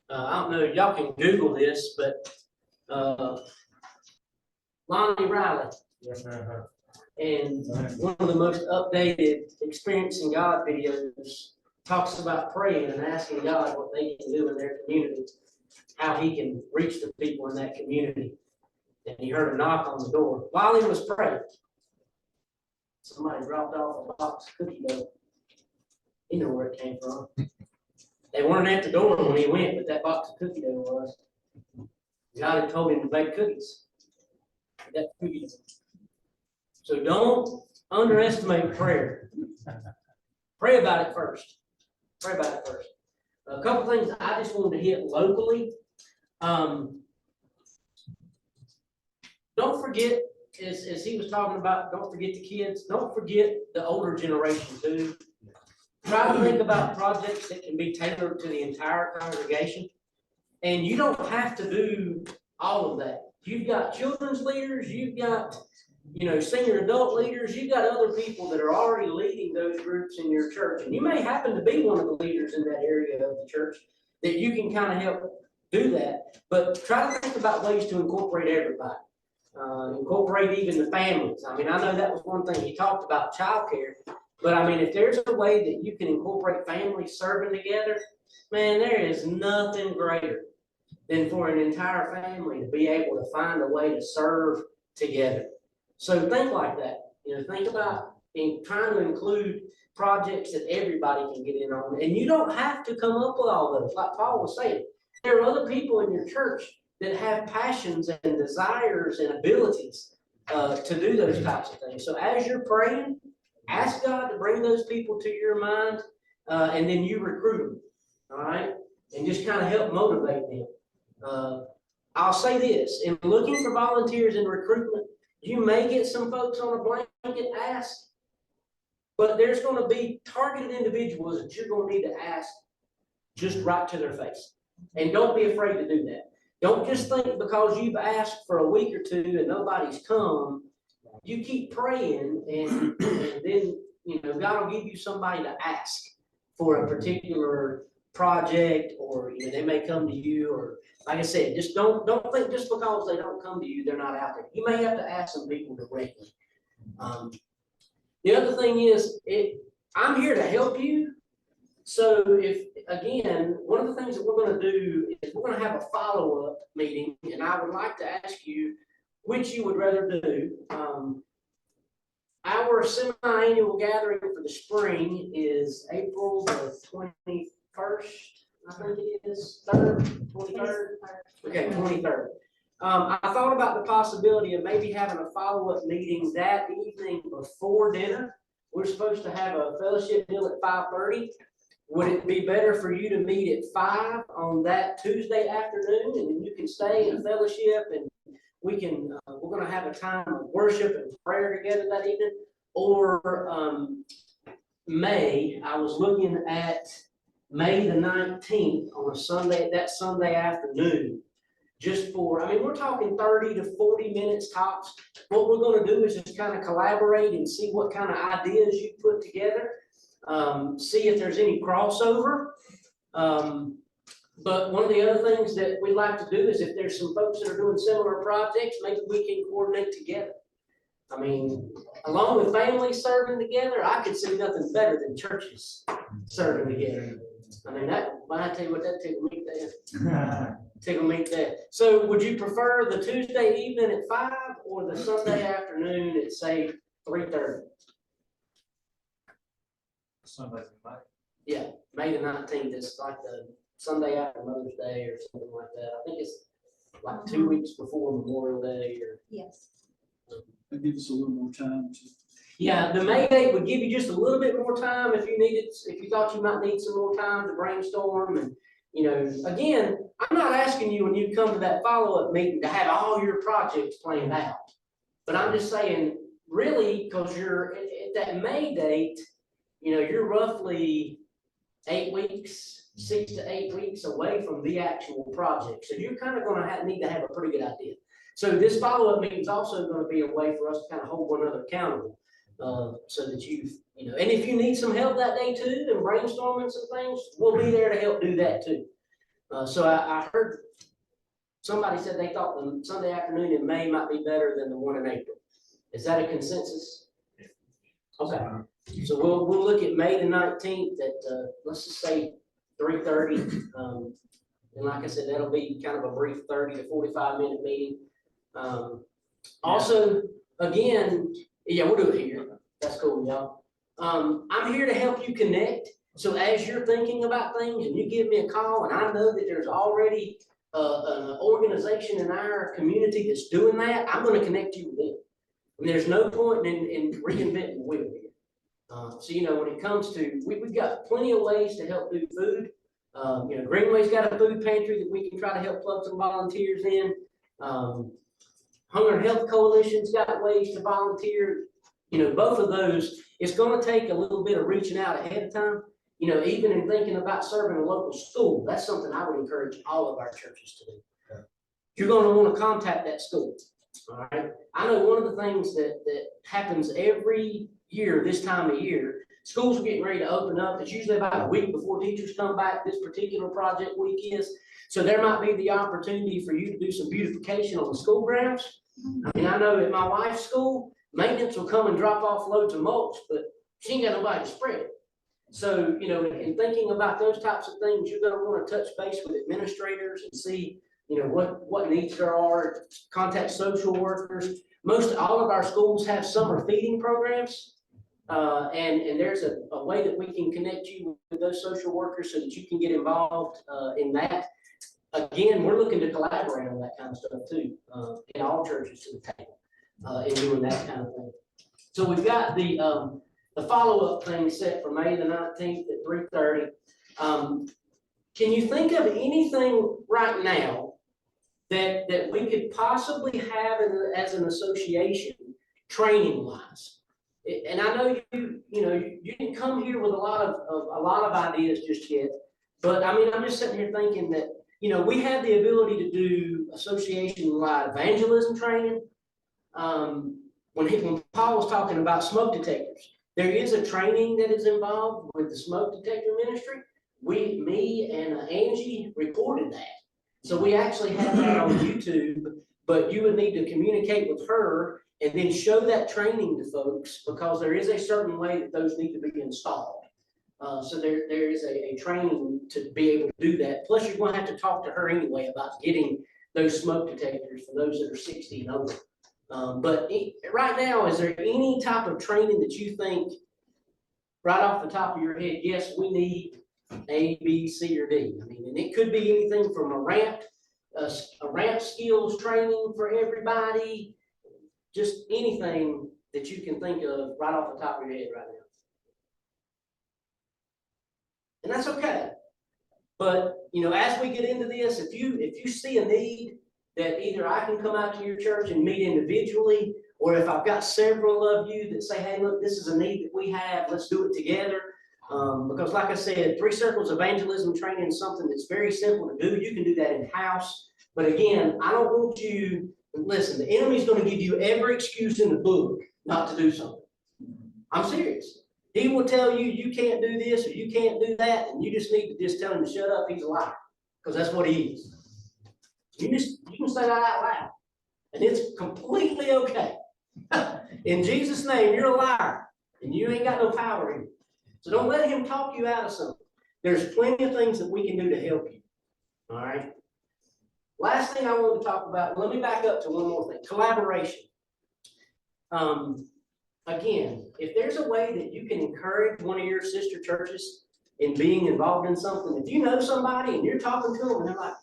I don't know, y'all can Google this, but, Lonnie Riley. Yes, ma'am. And one of the most updated Experiencing God videos talks about praying and asking God what they can do in their community, how he can reach the people in that community. And he heard a knock on the door. While he was praying, somebody dropped off a box of cookie dough. He knew where it came from. They weren't at the door when he went, but that box of cookie dough was. God had told him to bake cookies. That cookie dough. So don't underestimate prayer. Pray about it first. Pray about it first. A couple things I just wanted to hit locally. Don't forget, as he was talking about, don't forget the kids. Don't forget the older generation too. Try to think about projects that can be tailored to the entire congregation. And you don't have to do all of that. You've got children's leaders, you've got, senior adult leaders, you've got other people that are already leading those groups in your church. And you may happen to be one of the leaders in that area of the church that you can kind of help do that. But try to think about ways to incorporate everybody. Incorporate even the families. I mean, I know that was one thing he talked about, childcare. But I mean, if there's a way that you can incorporate families serving together, man, there is nothing greater than for an entire family to be able to find a way to serve together. So think like that. Think about trying to include projects that everybody can get in on. And you don't have to come up with all those. Like Paul was saying, there are other people in your church that have passions and desires and abilities to do those types of things. So as you're praying, ask God to bring those people to your mind, and then you recruit them, all right? And just kind of help motivate them. I'll say this, in looking for volunteers in recruitment, you may get some folks on a blanket ask, but there's going to be targeted individuals that you're going to need to ask just right to their face. And don't be afraid to do that. Don't just think because you've asked for a week or two and nobody's come, you keep praying and then, God will give you somebody to ask for a particular project, or, they may come to you, or like I said, just don't think just because they don't come to you, they're not out there. You may have to ask some people directly. The other thing is, I'm here to help you. So again, one of the things that we're going to do is we're going to have a follow-up meeting, and I would like to ask you, which you would rather do. Our semi-annual gathering for the spring is April the 21st, I think it is, 23rd? Okay, 23rd. I thought about the possibility of maybe having a follow-up meeting that evening before dinner. We're supposed to have a fellowship meal at 5:30. Would it be better for you to meet at 5 on that Tuesday afternoon, and then you can stay in fellowship, and we can, we're gonna have a time of worship and prayer together that evening? Or, I was looking at May the 19th on a Sunday, that Sunday afternoon, just for, I mean, we're talking 30 to 40 minutes tops. What we're gonna do is just kind of collaborate and see what kind of ideas you put together. See if there's any crossover. But one of the other things that we like to do is if there's some folks that are doing similar projects, maybe we can coordinate together. I mean, along with families serving together, I could see nothing better than churches serving together. I mean, I tell you what, that tickled me there. Tickled me there. So would you prefer the Tuesday evening at 5 or the Sunday afternoon at, say, 3:30? Somebody's invite. Yeah, May the 19th is like the Sunday after Mother's Day or something like that. I think it's like 2 weeks before Memorial Day or. Yes. That gives us a little more time to. Yeah, the May date would give you just a little bit more time if you needed, if you thought you might need some more time to brainstorm. And, you know, again, I'm not asking you when you come to that follow-up meeting to have all your projects planned out. But I'm just saying, really, because you're at that May date, you know, you're roughly 8 weeks, 6 to 8 weeks away from the actual project. So you're kind of gonna need to have a pretty good idea. So this follow-up meeting is also gonna be a way for us to kind of hold one another accountable. So that you know, and if you need some help that day too, and brainstorming some things, we'll be there to help do that too. So I heard somebody said they thought the Sunday afternoon in May might be better than the one in April. Is that a consensus? Okay. So we'll look at May the 19th at, let's just say 3:30. And like I said, that'll be kind of a brief 30 to 45-minute meeting. Also, again, yeah, we'll do it here. That's cool, y'all. I'm here to help you connect. So as you're thinking about things and you give me a call and I know that there's already an organization in our community that's doing that, I'm going to connect you with them. And there's no point in reinventing the wheel here. So, you know, when it comes to, we've got plenty of ways to help do food. You know, Greenway's got a food pantry that we can try to help plug some volunteers in. Hunger and Health Coalition's got ways to volunteer. You know, both of those, it's going to take a little bit of reaching out ahead of time. You know, even in thinking about serving a local school, that's something I would encourage all of our churches to do. Yeah. You're going to want to contact that school. All right. I know one of the things that happens every year, this time of year, schools are getting ready to open up. It's usually about a week before teachers come back. This particular project week is. So there might be the opportunity for you to do some beautification on the school grounds. I mean, I know at my wife's school, maintenance will come and drop off loads of mulch, but she ain't got nobody to spread it. So, you know, in thinking about those types of things, you're going to want to touch base with administrators and see, you know, what needs there are, contact social workers. All of our schools have summer feeding programs. And there's a way that we can connect you with those social workers so that you can get involved in that. Again, we're looking to collaborate on that kind of stuff too, in all churches to the table, in doing that kind of thing. So we've got the follow-up thing set for May the 19th at 3:30. Can you think of anything right now that we could possibly have as an association, training-wise? And I know you didn't come here with a lot of ideas just yet, but I mean, I'm just sitting here thinking that, you know, we have the ability to do association-wide evangelism training. When Paul was talking about smoke detectors, there is a training that is involved with the smoke detector ministry. Me and Angie recorded that. So we actually have that on YouTube, but you would need to communicate with her and then show that training to folks, because there is a certain way that those need to be installed. So there is a training to be able to do that. Plus, you're going to have to talk to her anyway about getting those smoke detectors for those that are 60 and over. But right now, is there any type of training that you think, right off the top of your head, yes, we need A, B, C, or D? I mean, and it could be anything from a ramp skills training for everybody, just anything that you can think of right off the top of your head right now. And that's okay. But, you know, as we get into this, if you see a need that either I can come out to your church and meet individually, or if I've got several of you that say, hey, look, this is a need that we have, let's do it together. Because like I said, 3 Circles evangelism training is something that's very simple to do. You can do that in-house. But again, I don't want you, listen, the enemy's going to give you every excuse in the book not to do something. I'm serious. He will tell you, you can't do this or you can't do that, and you just need to just tell him to shut up. He's a liar, because that's what he is. You can say that out loud, and it's completely okay. In Jesus' name, you're a liar, and you ain't got no power in you. So don't let him talk you out of something. There's plenty of things that we can do to help you. All right. Last thing I want to talk about, let me back up to one more thing, collaboration. Again, if there's a way that you can encourage one of your sister churches in being involved in something, if you know somebody and you're talking to them and they're like,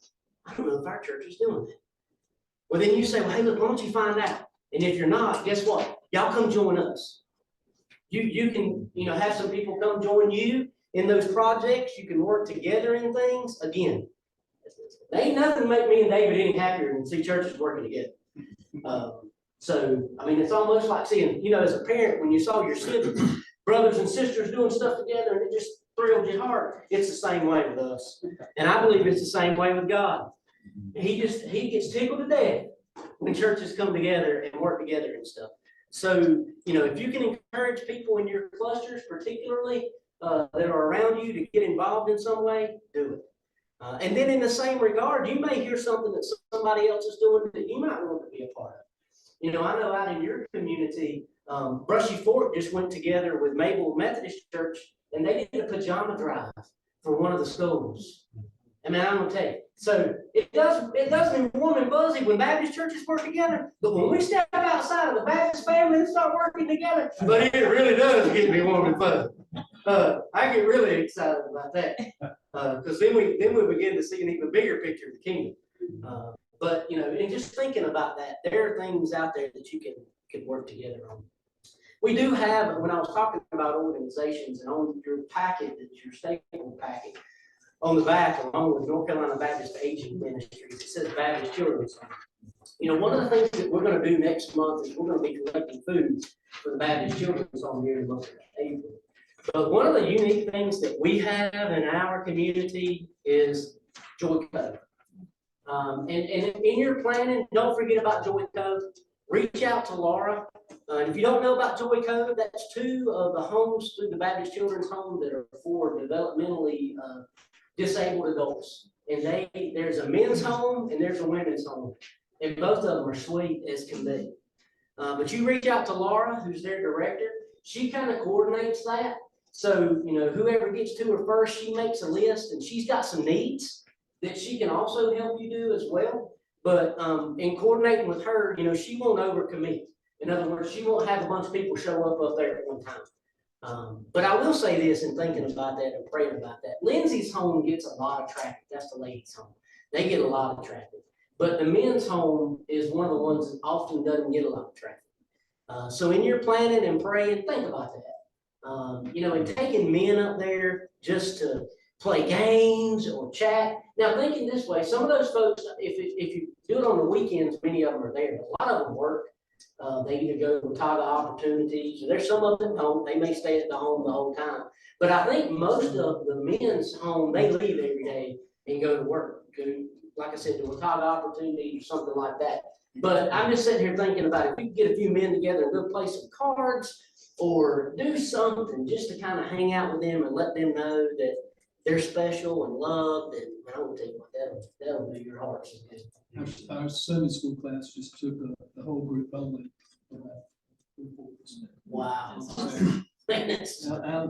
I don't know if our church is doing that. Well, then you say, well, hey, look, why don't you find out? And if you're not, guess what? Y'all come join us. You can, you know, have some people come join you in those projects. You can work together in things. Again, there ain't nothing to make me and David any happier than see churches working together. So, I mean, it's almost like seeing, you know, as a parent, when you saw your siblings, brothers and sisters doing stuff together, and it just thrilled your heart. It's the same way with us. And I believe it's the same way with God. He gets tickled to death when churches come together and work together and stuff. So, you know, if you can encourage people in your clusters, particularly that are around you, to get involved in some way, do it. And then in the same regard, you may hear something that somebody else is doing that you might want to be a part of. You know, I know out in your community, Brushy Fork just went together with Mabel Methodist Church, and they did a pajama drive for one of the schools. I mean, I'm gonna tell you. So it does me warm and fuzzy when Baptist churches work together, but when we step outside of the Baptist family and start working together, but it really does get me warm and fuzzy. I get really excited about that, because then we begin to see an even bigger picture of the kingdom. But, you know, and just thinking about that, there are things out there that you can work together on. We do have, when I was talking about organizations, and on your packet, that's your staple packet, on the back, along with North Carolina Baptist Aging Ministries, it says Baptist Children's Home. You know, one of the things that we're going to do next month is we're going to be collecting food for the Baptist Children's Home here in the month of April. But one of the unique things that we have in our community is Joy Cove. And in your planning, don't forget about Joy Cove. Reach out to Laura. And if you don't know about Joy Cove, that's 2 of the homes through the Baptist Children's Home that are for developmentally disabled adults. And there's a men's home and there's a women's home. And both of them are sweet as can be. But you reach out to Laura, who's their director. She kind of coordinates that. So, you know, whoever gets to her first, she makes a list, and she's got some needs that she can also help you do as well. But in coordinating with her, you know, she won't overcommit. In other words, she won't have a bunch of people show up there at one time. But I will say this in thinking about that and praying about that. Lindsay's home gets a lot of traffic. That's the ladies' home. They get a lot of traffic. But the men's home is one of the ones that often doesn't get a lot of traffic. So in your planning and praying, think about that. You know, and taking men up there just to play games or chat. Now, thinking this way, some of those folks, if you do it on the weekends, many of them are there. A lot of them work. They either go to Watauga Opportunities, or there's some of them at home. They may stay at the home the whole time. But I think most of the men's home, they leave every day and go to work. Like I said, the Watauga Opportunities or something like that. But I'm just sitting here thinking about if we could get a few men together and go play some cards or do something just to kind of hang out with them and let them know that they're special and loved. And I won't tell you what, that'll do your hearts. Our Sunday school class just took the whole group bowling. Wow. Alex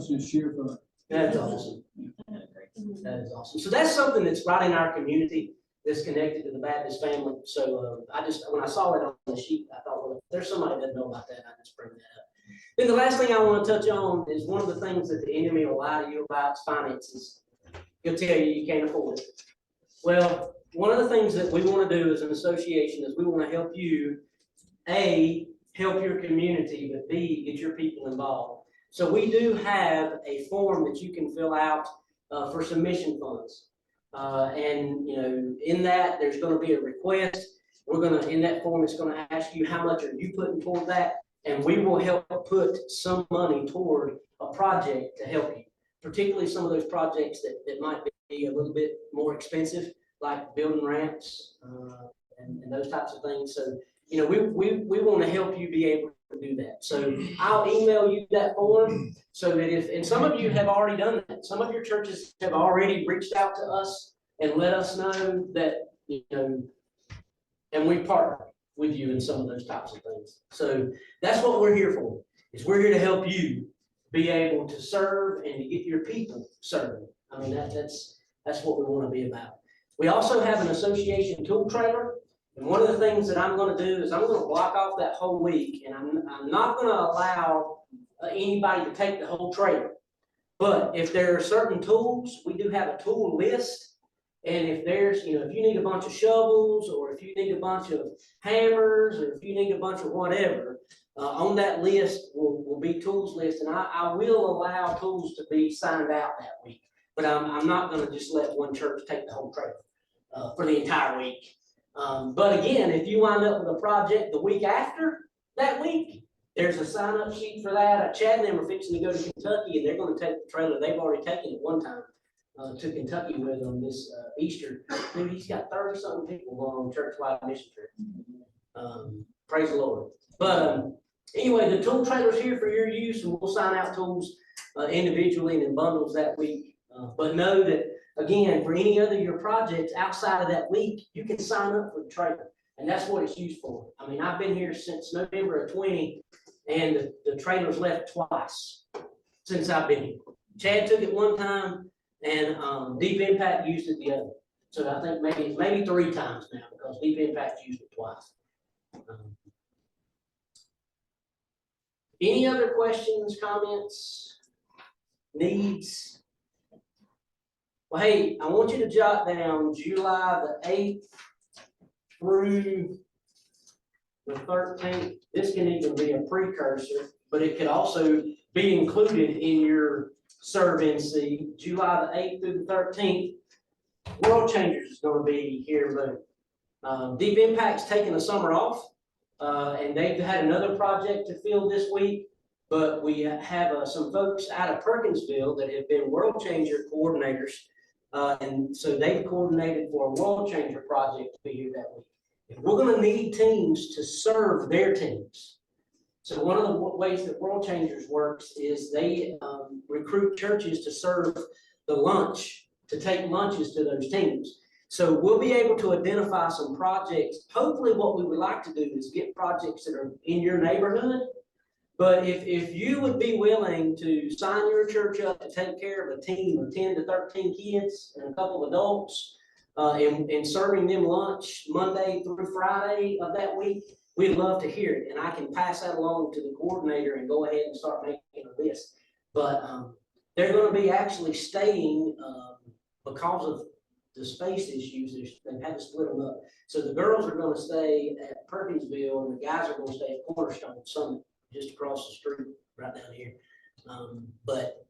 was sheer fun. That's awesome. That is awesome. So that's something that's right in our community that's connected to the Baptist family. So when I saw it on the sheet, I thought, well, there's somebody that know about that, I just bring that up. Then the last thing I want to touch on is one of the things that the enemy will lie to you about is finances. He'll tell you you can't afford it. Well, one of the things that we want to do as an association is we want to help you, A, help your community, but B, get your people involved. So we do have a form that you can fill out for some mission funds. And you know, in that, there's going to be a request. In that form, it's going to ask you how much are you putting toward that, and we will help put some money toward a project to help you, particularly some of those projects that might be a little bit more expensive, like building ramps and those types of things. So, you know, we want to help you be able to do that. So I'll email you that form so that and some of you have already done that. Some of your churches have already reached out to us and let us know that, you know, and we partner with you in some of those types of things. So that's what we're here for, is we're here to help you be able to serve and to get your people serving. I mean, that's what we want to be about. We also have an association tool trailer. And one of the things that I'm going to do is I'm going to block off that whole week, and I'm not going to allow anybody to take the whole trailer. But if there are certain tools, we do have a tool list. And if there's, you know, if you need a bunch of shovels, or if you need a bunch of hammers, or if you need a bunch of whatever, on that list will be tools list. And I will allow tools to be signed out that week. But I'm not going to just let one church take the whole trailer for the entire week. But again, if you wind up with a project the week after that week, there's a sign-up sheet for that. Chad and them are fixing to go to Kentucky, and they're going to take the trailer. They've already taken it one time to Kentucky with them this Easter. Maybe he's got 30-something people going on church-wide mission trip. Praise the Lord. But anyway, the tool trailer's here for your use, and we'll sign out tools individually and in bundles that week. But know that, again, for any other of your projects outside of that week, you can sign up for the trailer. And that's what it's used for. I mean, I've been here since November of 20, and the trailer's left twice since I've been here. Chad took it one time, and Deep Impact used it the other. So I think maybe 3 times now, because Deep Impact used it twice. Any other questions, comments, needs? Well, hey, I want you to jot down July the 8th through the 13th. This can even be a precursor, but it could also be included in your serve-NC. July the 8th through the 13th, World Changers is going to be here. But Deep Impact's taking the summer off, and they've had another project to fill this week. But we have some folks out of Perkinsville that have been World Changer coordinators. And so they've coordinated for a World Changer project to be here that week. We're going to need teams to serve their teams. So one of the ways that World Changers works is they recruit churches to serve the lunch, to take lunches to those teams. So we'll be able to identify some projects. Hopefully what we would like to do is get projects that are in your neighborhood. But if you would be willing to sign your church up to take care of a team of 10 to 13 kids and a couple of adults, and serving them lunch Monday through Friday of that week, we'd love to hear it. And I can pass that along to the coordinator and go ahead and start making a list. But they're going to be actually staying because of the space issues. They've had to split them up. So the girls are going to stay at Perkinsville, and the guys are going to stay at Cornerstone Summit, just across the street, right down here. But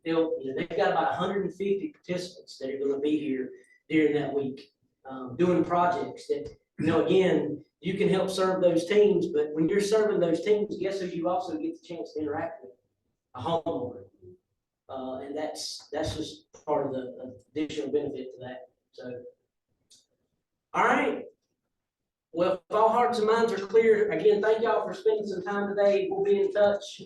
they've got about 150 participants that are going to be here during that week, doing projects that, again, you can help serve those teams. But when you're serving those teams, guess who you also get the chance to interact with? A homeowner. And that's just part of the additional benefit to that. So, all right. Well, if all hearts and minds are clear, again, thank y'all for spending some time today. We'll be in touch.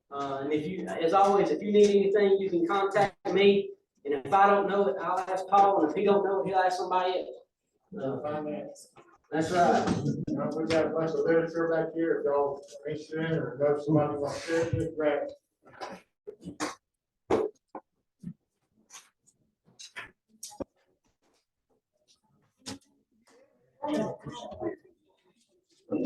And if you, as always, if you need anything, you can contact me. And if I don't know it, I'll ask Paul. And if he don't know it, he'll ask somebody else. Finance. That's right. We got a bunch of literature back here, if y'all are interested in, or know somebody wants to share it, just grab it. Good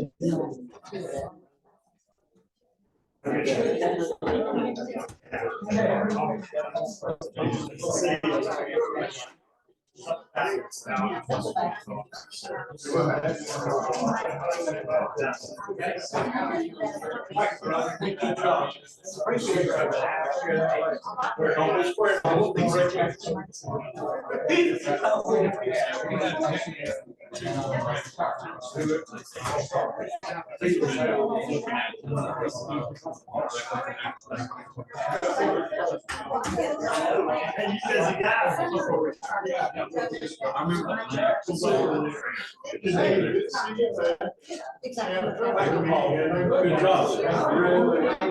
job. Really.